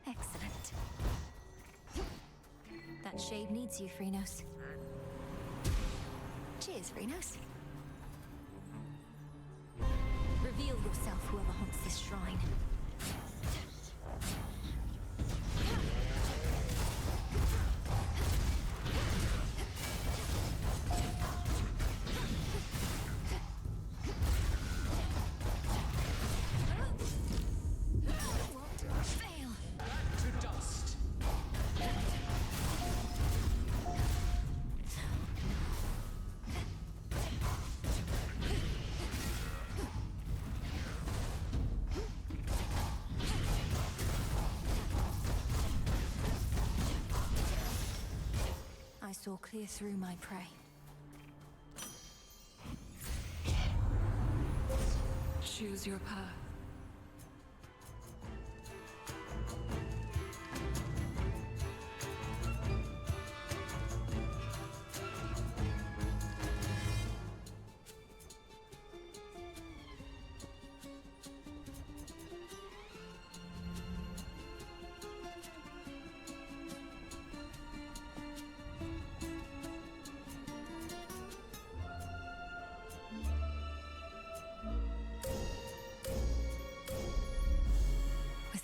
Excellent. That shade needs you, Phrynos. Cheers, Phrynos. Reveal yourself, whoever haunts this shrine. Fail. To dust. I saw clear through my prey. Choose your path.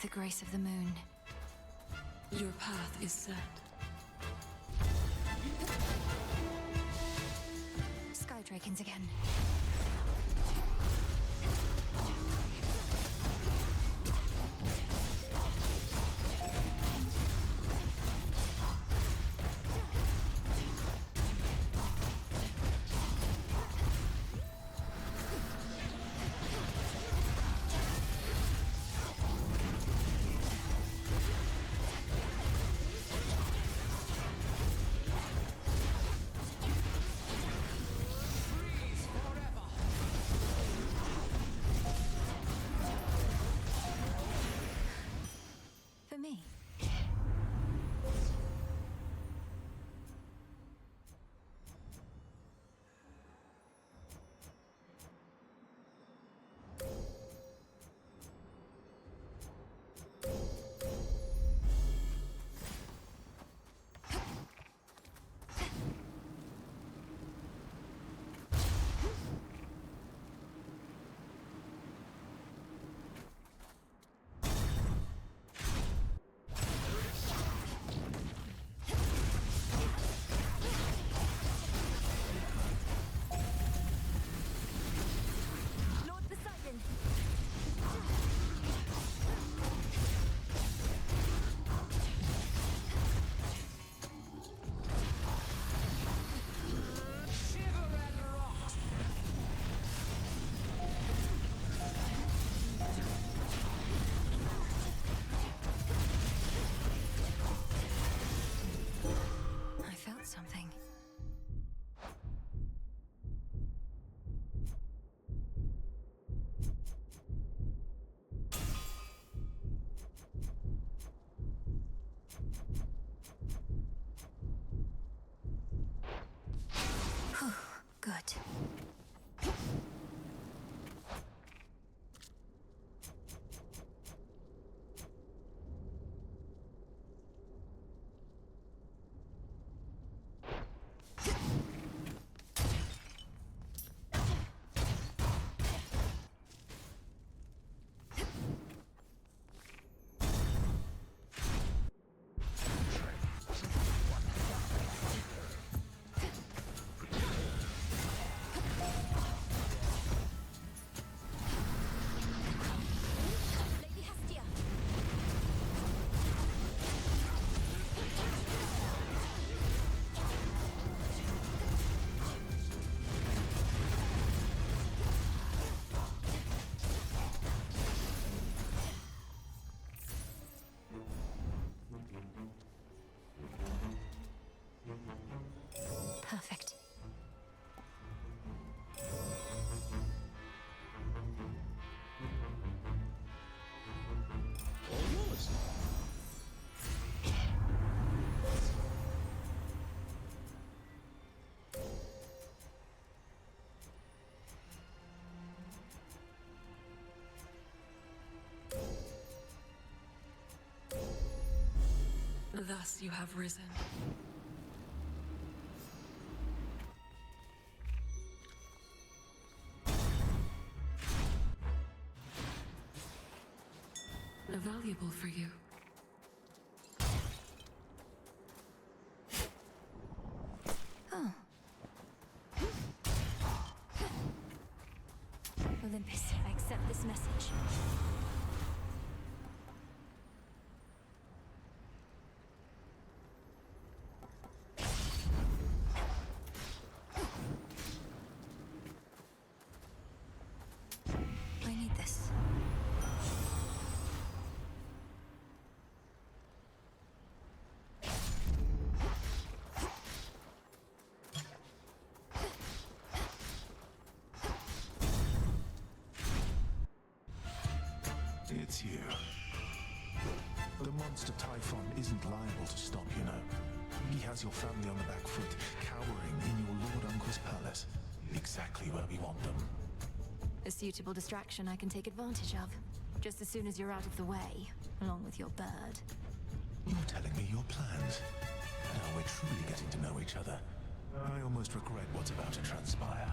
the grace of the moon. Your path is set. Sky Drakens again. For me. Something. Good. Perfect. Thus you have risen. Valuable for you. Oh. Olympus, I accept this message. I need this. It's you. The monster Typhon isn't liable to stop, you know. He has your family on the back foot, cowering in your Lord Uncle's palace. Exactly where we want them. A suitable distraction I can take advantage of. Just as soon as you're out of the way, along with your bird. You're telling me your plans. Now we're truly getting to know each other. I almost regret what's about to transpire.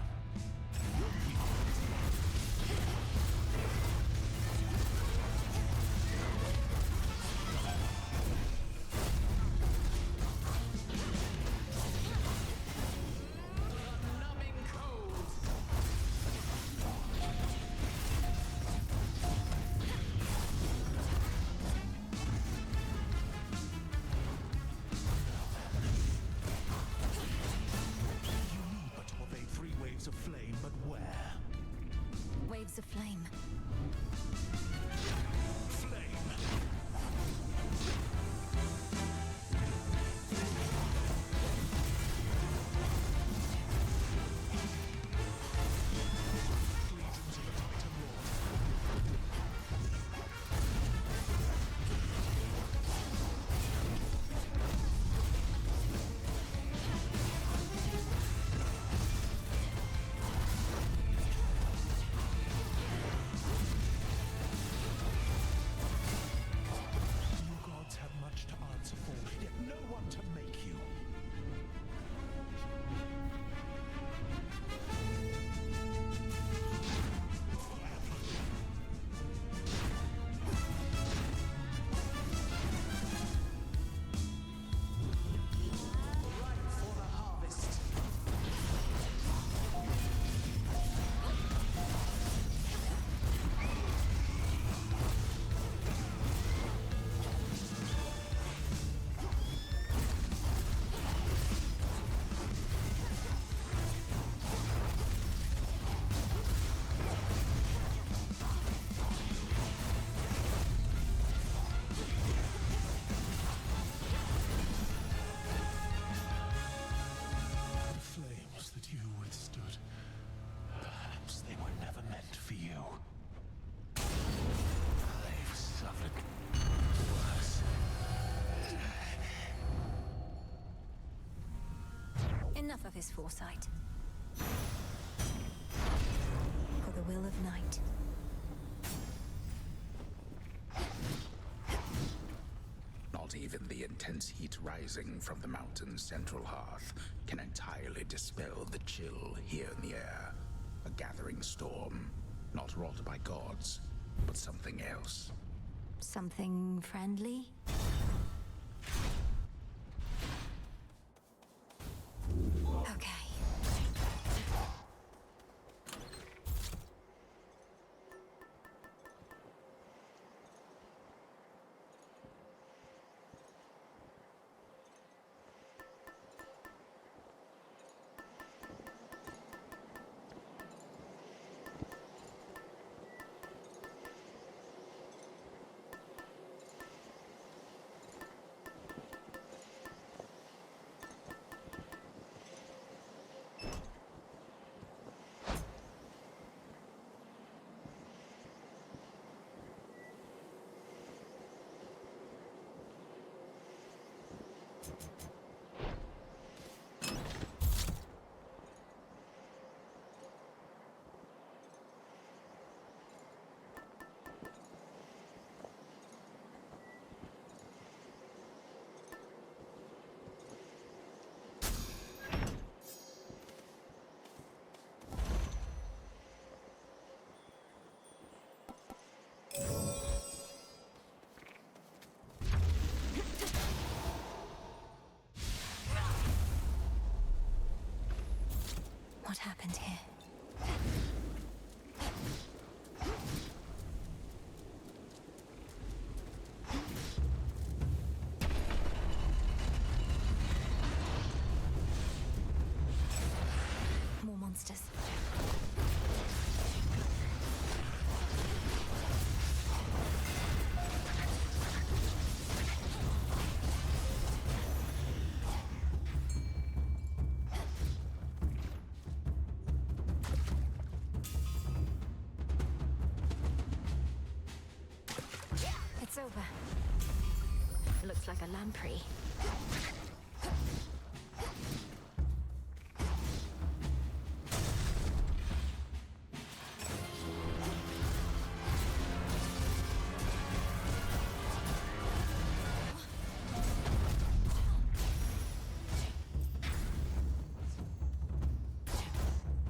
bursts of flame. Enough of his foresight. For the will of night. Not even the intense heat rising from the mountain's central hearth can entirely dispel the chill here in the air. A gathering storm, not wrought by gods, but something else. Something friendly? Okay. What happened here? More monsters. It's over. Looks like a lamprey.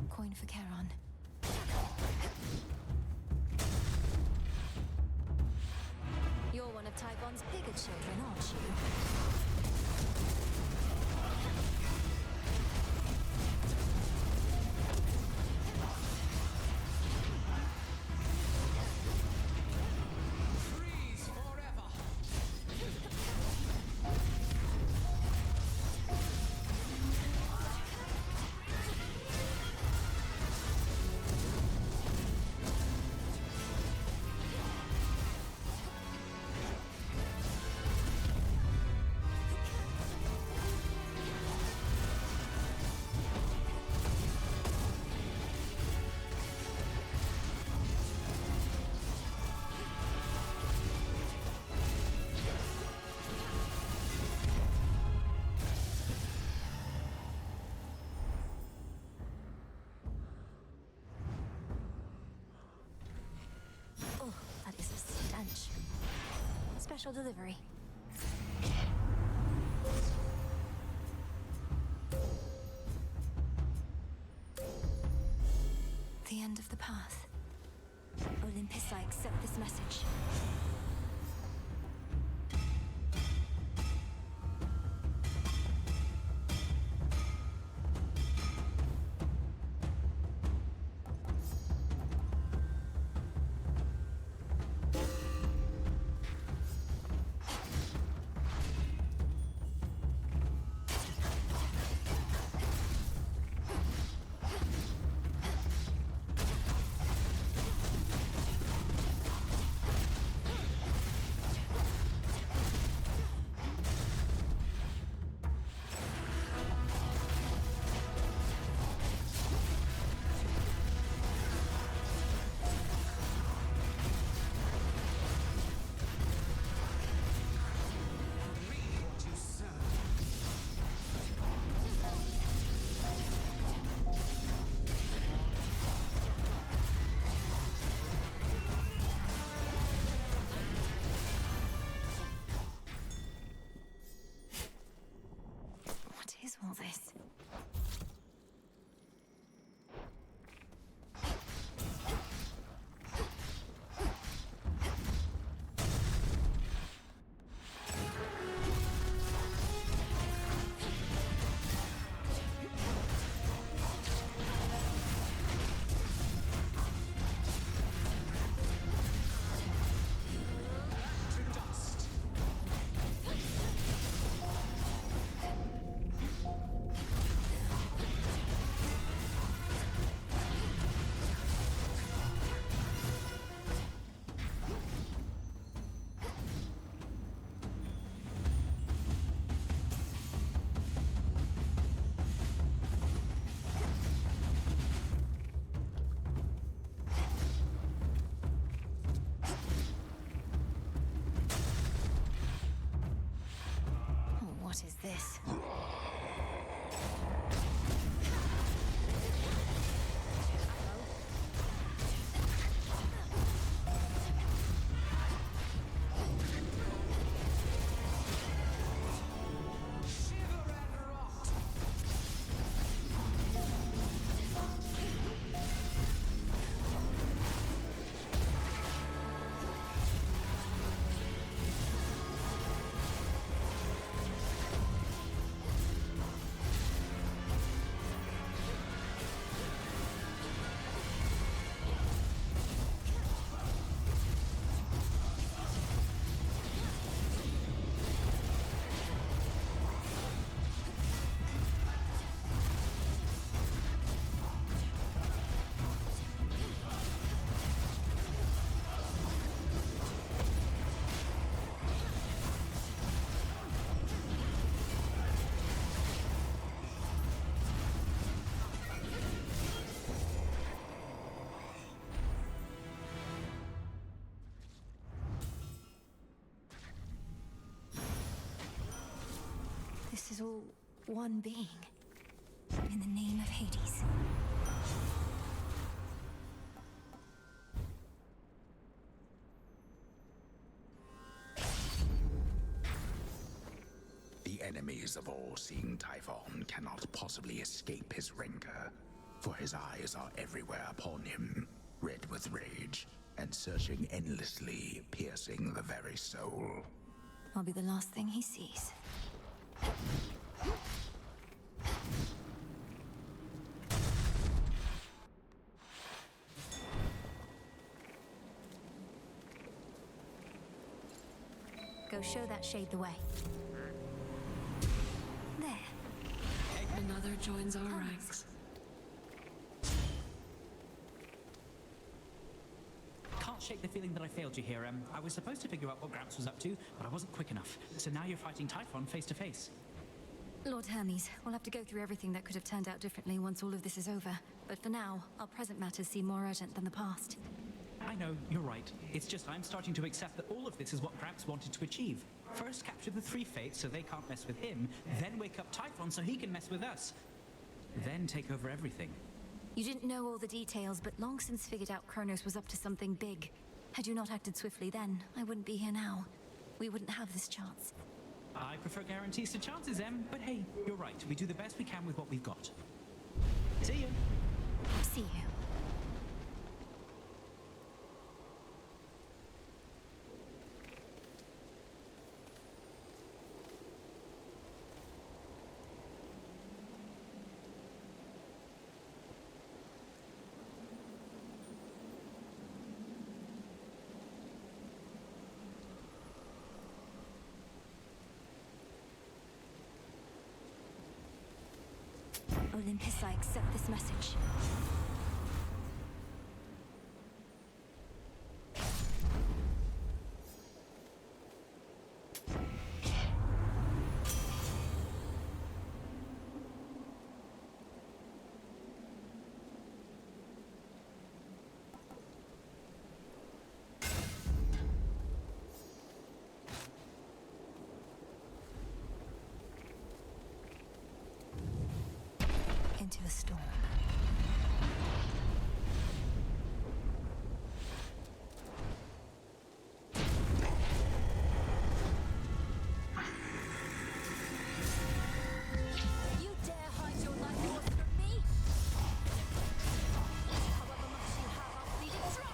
Coin for Charon. You're one of Typhon's bigger children, aren't you? Freeze forever! special delivery. The end of the path. Olympus, I accept this message. All this. What is this? This is all one being. In the name of Hades. The enemies of all-seeing Typhon cannot possibly escape his rancor, for his eyes are everywhere upon him, red with rage, and searching endlessly, piercing the very soul. I'll be the last thing he sees. Go show that shade the way. There. Another joins our ranks. Can't shake the feeling that I failed you here. I was supposed to figure out what Gramps was up to, but I wasn't quick enough. So now you're fighting Typhon face to face. Lord Hermes, we'll have to go through everything that could have turned out differently once all of this is over. But for now, our present matters seem more urgent than the past. I know, you're right. It's just I'm starting to accept that all of this is what Gramps wanted to achieve. First capture the three fates so they can't mess with him, then wake up Typhon so he can mess with us. Then take over everything. You didn't know all the details, but long since figured out Kronos was up to something big. Had you not acted swiftly then, I wouldn't be here now. we wouldn't have this chance. I prefer guarantees to chances, Em, but hey, you're right. We do the best we can with what we've got. See you. See you. Olympus, I accept this message. Into the storm. You dare hide your life force from me? However much you have, I'll feed it dry.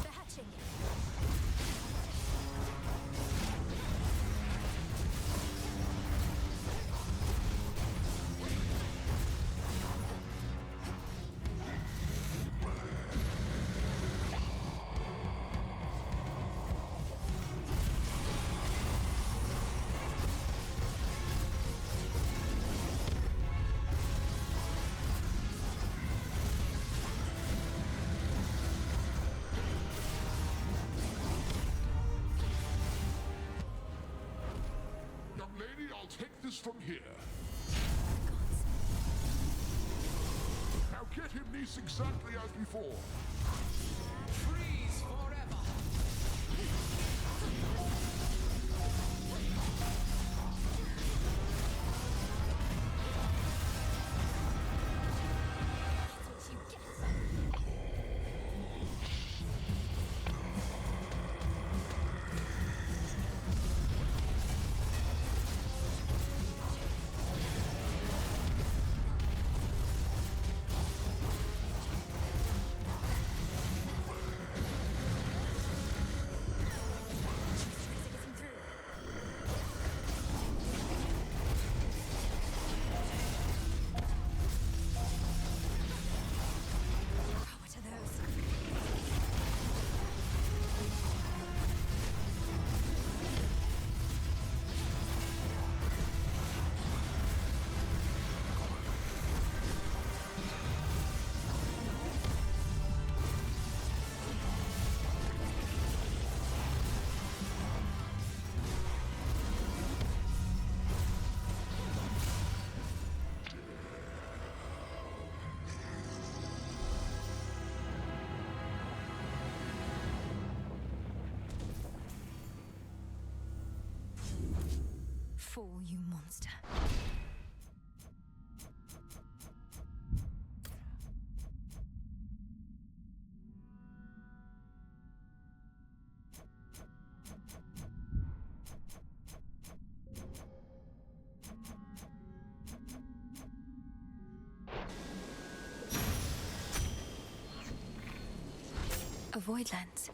They're hatching. Young lady, I'll take this from here. Now get him niece exactly as before. Freeze forever! What are those? Fall, you monster. A void lens.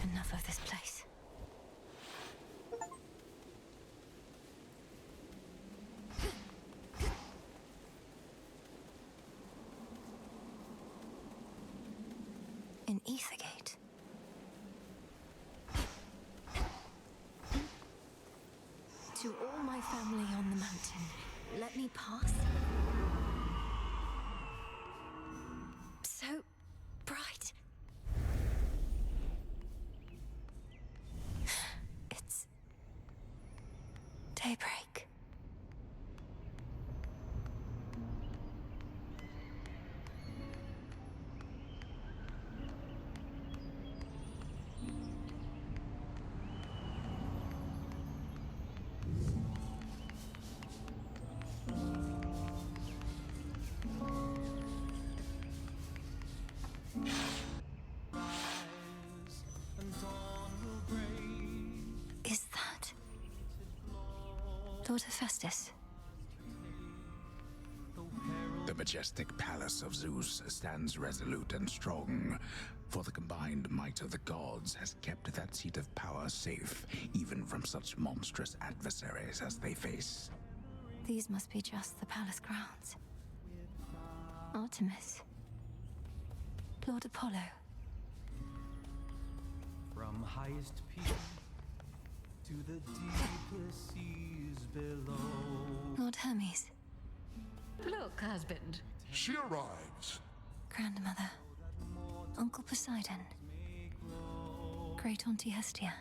Enough of this place. An ether gate. To all my family on the mountain, let me pass. Lord Hephaestus. The majestic palace of Zeus stands resolute and strong, for the combined might of the gods has kept that seat of power safe, even from such monstrous adversaries as they face. These must be just the palace grounds. Artemis. Lord Apollo. From highest peak to the deepest seas below. Lord Hermes. Look, husband. She arrives. Grandmother. Uncle Poseidon. Great Auntie Hestia.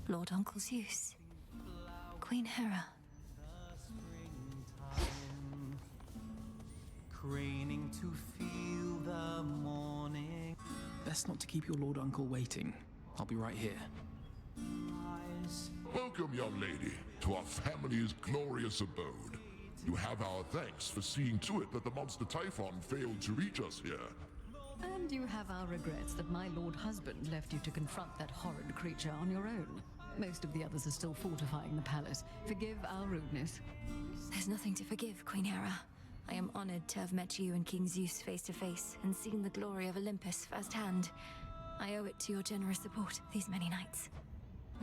Lord Uncle Zeus. Queen Hera. Craning to feel the morning. Best not to keep your Lord Uncle waiting. I'll be right here. Welcome, young lady, to our family's glorious abode. You have our thanks for seeing to it that the monster Typhon failed to reach us here. And you have our regrets that my lord husband left you to confront that horrid creature on your own. Most of the others are still fortifying the palace. Forgive our rudeness. There's nothing to forgive, Queen Hera. I am honored to have met you and King Zeus face to face and seen the glory of Olympus firsthand. I owe it to your generous support these many nights.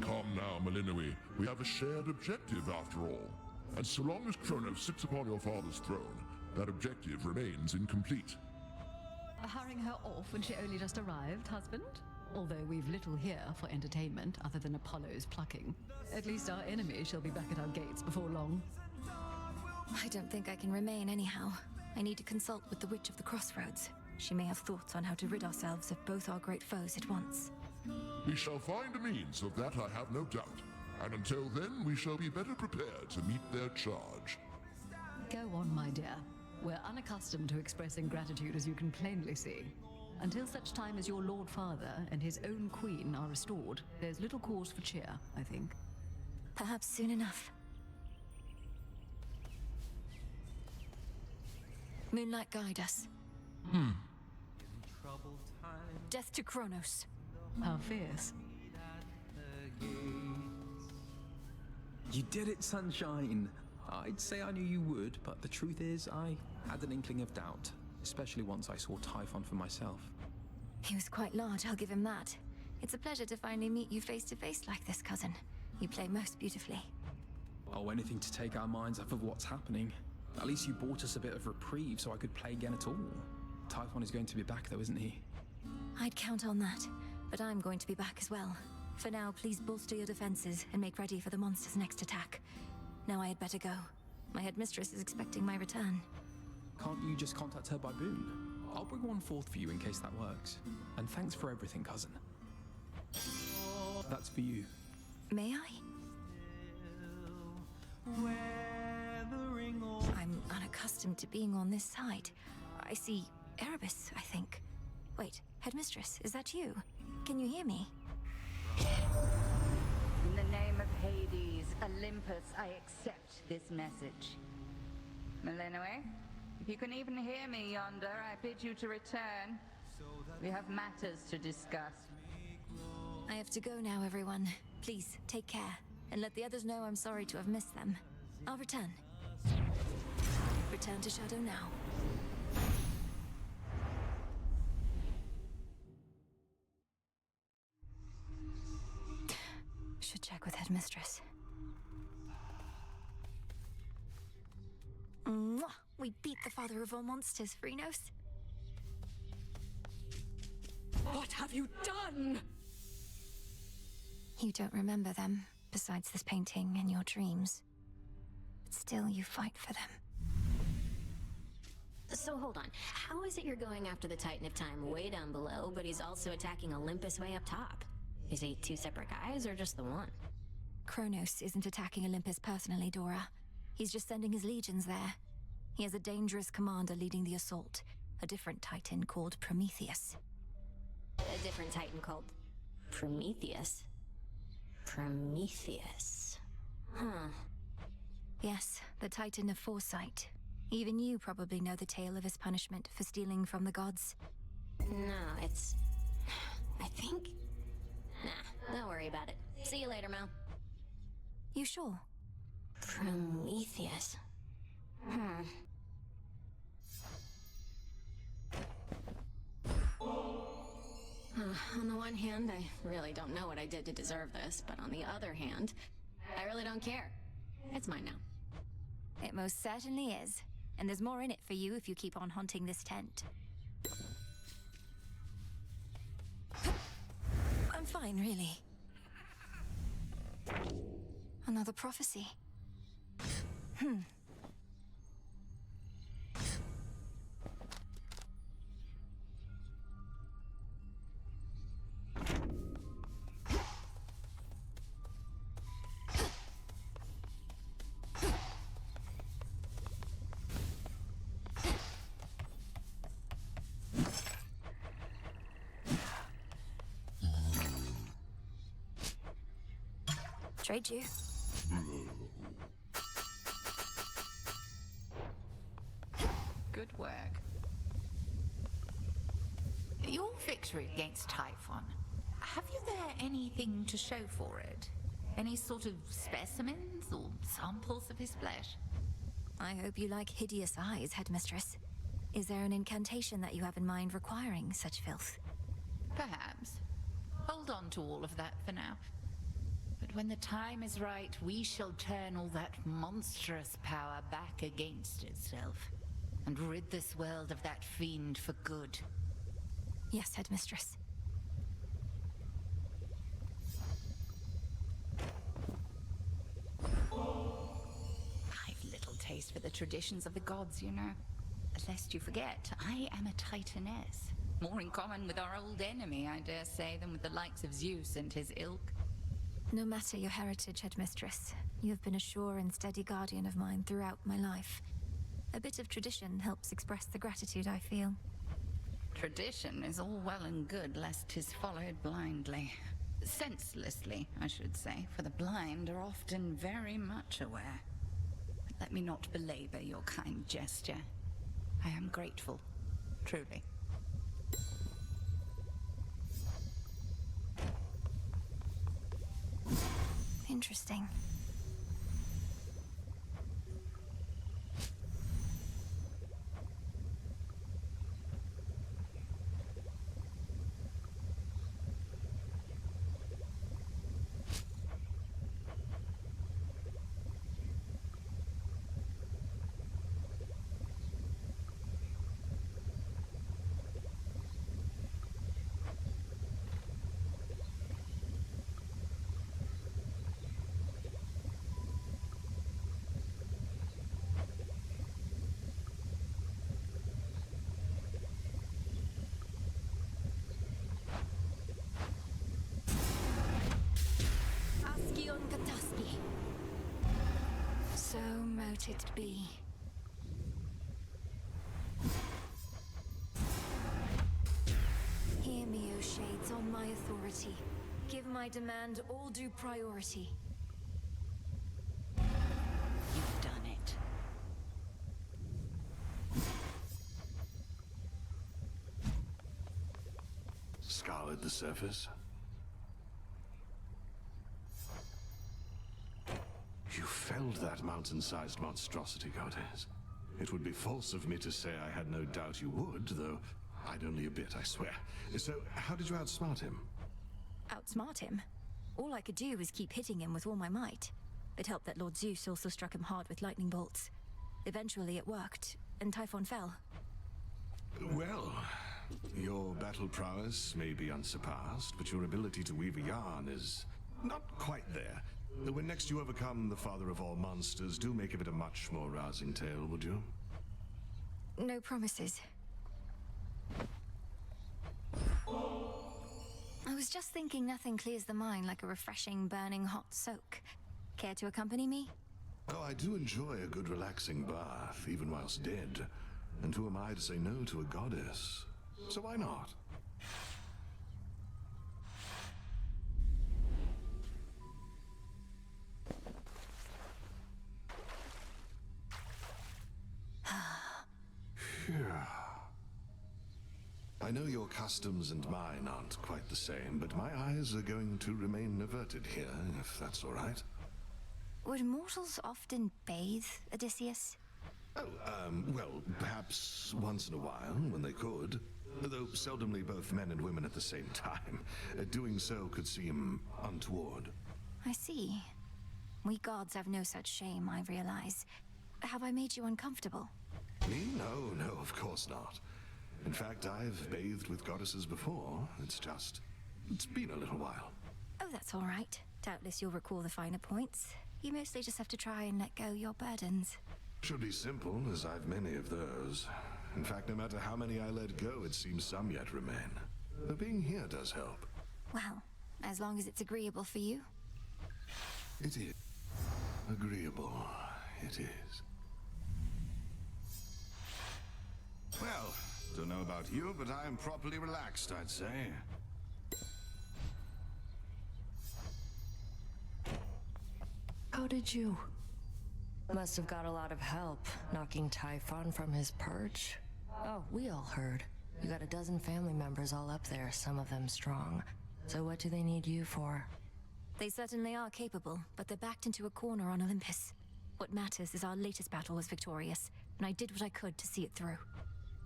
Come now, Melinoë. We have a shared objective after all. And so long as Kronos sits upon your father's throne, that objective remains incomplete. Hurrying her off when she only just arrived, husband? Although we've little here for entertainment other than Apollo's plucking. At least our enemy shall be back at our gates before long. I don't think I can remain anyhow. I need to consult with the Witch of the Crossroads. She may have thoughts on how to rid ourselves of both our great foes at once. We shall find a means, of that I have no doubt. And until then, we shall be better prepared to meet their charge. Go on, my dear. We're unaccustomed to expressing gratitude, as you can plainly see. Until such time as your Lord Father and his own queen are restored, there's little cause for cheer, I think. Perhaps soon enough. Moonlight, guide us. Death to Kronos. How fierce. You did it, Sunshine! I'd say I knew you would, but the truth is, I had an inkling of doubt, especially once I saw Typhon for myself. He was quite large, I'll give him that. It's a pleasure to finally meet you face to face like this, cousin. You play most beautifully. Oh, anything to take our minds off of what's happening. At least you bought us a bit of reprieve so I could play again at all. Typhon is going to be back though, isn't he? I'd count on that, but I'm going to be back as well. For now, please bolster your defenses and make ready for the monster's next attack. Now I had better go. My headmistress is expecting my return. Can't you just contact her by boon? I'll bring one forth for you in case that works. And thanks for everything, cousin. That's for you. May I? I'm unaccustomed to being on this side. I see Erebus, I think. Wait, headmistress, is that you? Can you hear me? In the name of Hades, Olympus, I accept this message. Melinoë, if you can even hear me yonder, I bid you to return. We have matters to discuss. I have to go now, everyone. Please, take care, and let the others know I'm sorry to have missed them. I'll return. Return to Shadow now. Should check with headmistress. Mwah! We beat the father of all monsters, Phrynos. What have you done? You don't remember them, besides this painting and your dreams. But still, you fight for them. So hold on, how is it you're going after the Titan of Time way down below, but he's also attacking Olympus way up top? Is he two separate guys, or just the one? Kronos isn't attacking Olympus personally, Dora. He's just sending his legions there. He has a dangerous commander leading the assault, a different Titan called Prometheus. A different Titan called Prometheus? Prometheus. Huh. Yes, the Titan of Foresight. Even you probably know the tale of his punishment for stealing from the gods. No, it's... I think... Nah, don't worry about it. See you later, Mel. You sure? Prometheus. On the one hand, I really don't know what I did to deserve this, but on the other hand, I really don't care. It's mine now. It most certainly is. And there's more in it for you if you keep on haunting this tent. I'm fine, really. Another prophecy. Trade you. Good work. Your victory against Typhon, have you there anything to show for it? Any sort of specimens or samples of his flesh? I hope you like hideous eyes, Headmistress. Is there an incantation that you have in mind requiring such filth? Perhaps. Hold on to all of that for now. But when the time is right, we shall turn all that monstrous power back against itself, and rid this world of that fiend for good. Yes, Headmistress. I've little taste for the traditions of the gods, you know. Lest you forget, I am a Titaness. More in common with our old enemy, I dare say, than with the likes of Zeus and his ilk. No matter your heritage, Headmistress, you have been a sure and steady guardian of mine throughout my life. A bit of tradition helps express the gratitude I feel. Tradition is all well and good, lest 'tis followed blindly. Senselessly, I should say, for the blind are often very much aware. But let me not belabor your kind gesture. I am grateful, truly. Interesting. So mote it be. Hear me, O Shades, on my authority. Give my demand all due priority. You've done it. Scoured the surface. You felled that mountain-sized monstrosity, Goddess. It would be false of me to say I had no doubt you would, though I'd only a bit, I swear. So, how did you outsmart him? Outsmart him? All I could do was keep hitting him with all my might. It helped that Lord Zeus also struck him hard with lightning bolts. Eventually it worked, and Typhon fell. Well, your battle prowess may be unsurpassed, but your ability to weave a yarn is not quite there. When next you overcome the father of all monsters, do make of it a much more rousing tale, would you? No promises. I was just thinking nothing clears the mind like a refreshing, burning hot soak. Care to accompany me? Oh, I do enjoy a good relaxing bath, even whilst dead. And who am I to say no to a goddess? So why not? I know your customs and mine aren't quite the same, but my eyes are going to remain averted here, if that's all right. Would mortals often bathe, Odysseus? Oh, well, perhaps once in a while, when they could. Though seldomly both men and women at the same time. Doing so could seem untoward. I see. We gods have no such shame, I realize. Have I made you uncomfortable? Me? No, of course not. In fact, I've bathed with goddesses before. It's been a little while. Oh, that's all right. Doubtless you'll recall the finer points. You mostly just have to try and let go your burdens. Should be simple, as I've many of those. In fact, no matter how many I let go, it seems some yet remain. Though being here does help. Well, as long as it's agreeable for you. It is. Agreeable. It is. Well, don't know about you, but I am properly relaxed, I'd say. How did you? Must have got a lot of help, knocking Typhon from his perch. Oh, we all heard. You got a dozen family members all up there, some of them strong. So what do they need you for? They certainly are capable, but they're backed into a corner on Olympus. What matters is our latest battle was victorious, and I did what I could to see it through.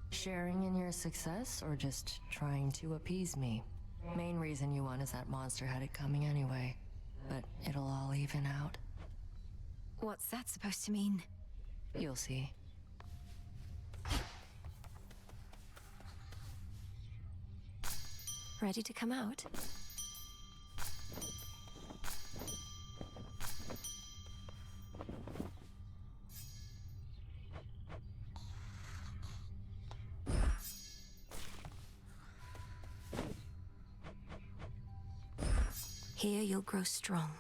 Sharing in your success, or just trying to appease me? Main reason you won is that monster had it coming anyway. But it'll all even out. What's that supposed to mean? You'll see. Ready to come out? Here you'll grow strong.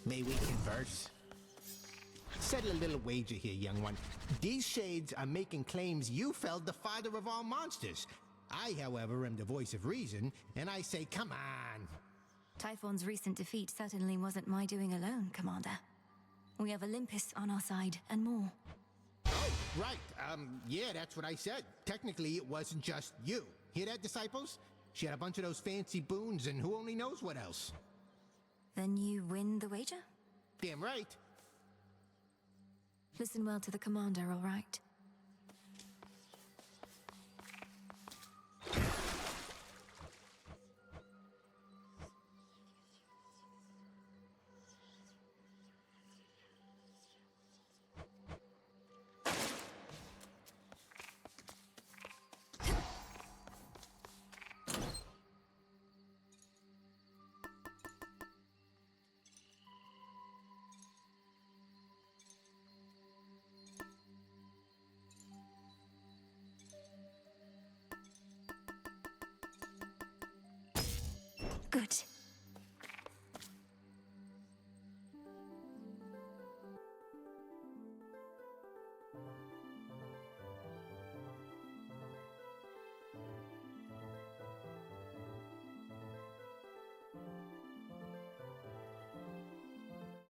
May we converse? Settle a little wager here, young one. These shades are making claims you felled the father of all monsters. I, however, am the voice of reason, and I say, come on. Typhon's recent defeat certainly wasn't my doing alone, Commander. We have Olympus on our side, and more. Oh, right. Yeah, that's what I said. Technically, it wasn't just you. Hear that, disciples? She had a bunch of those fancy boons, and who only knows what else. Then you win the wager? Damn right. Listen well to the commander, all right? Good.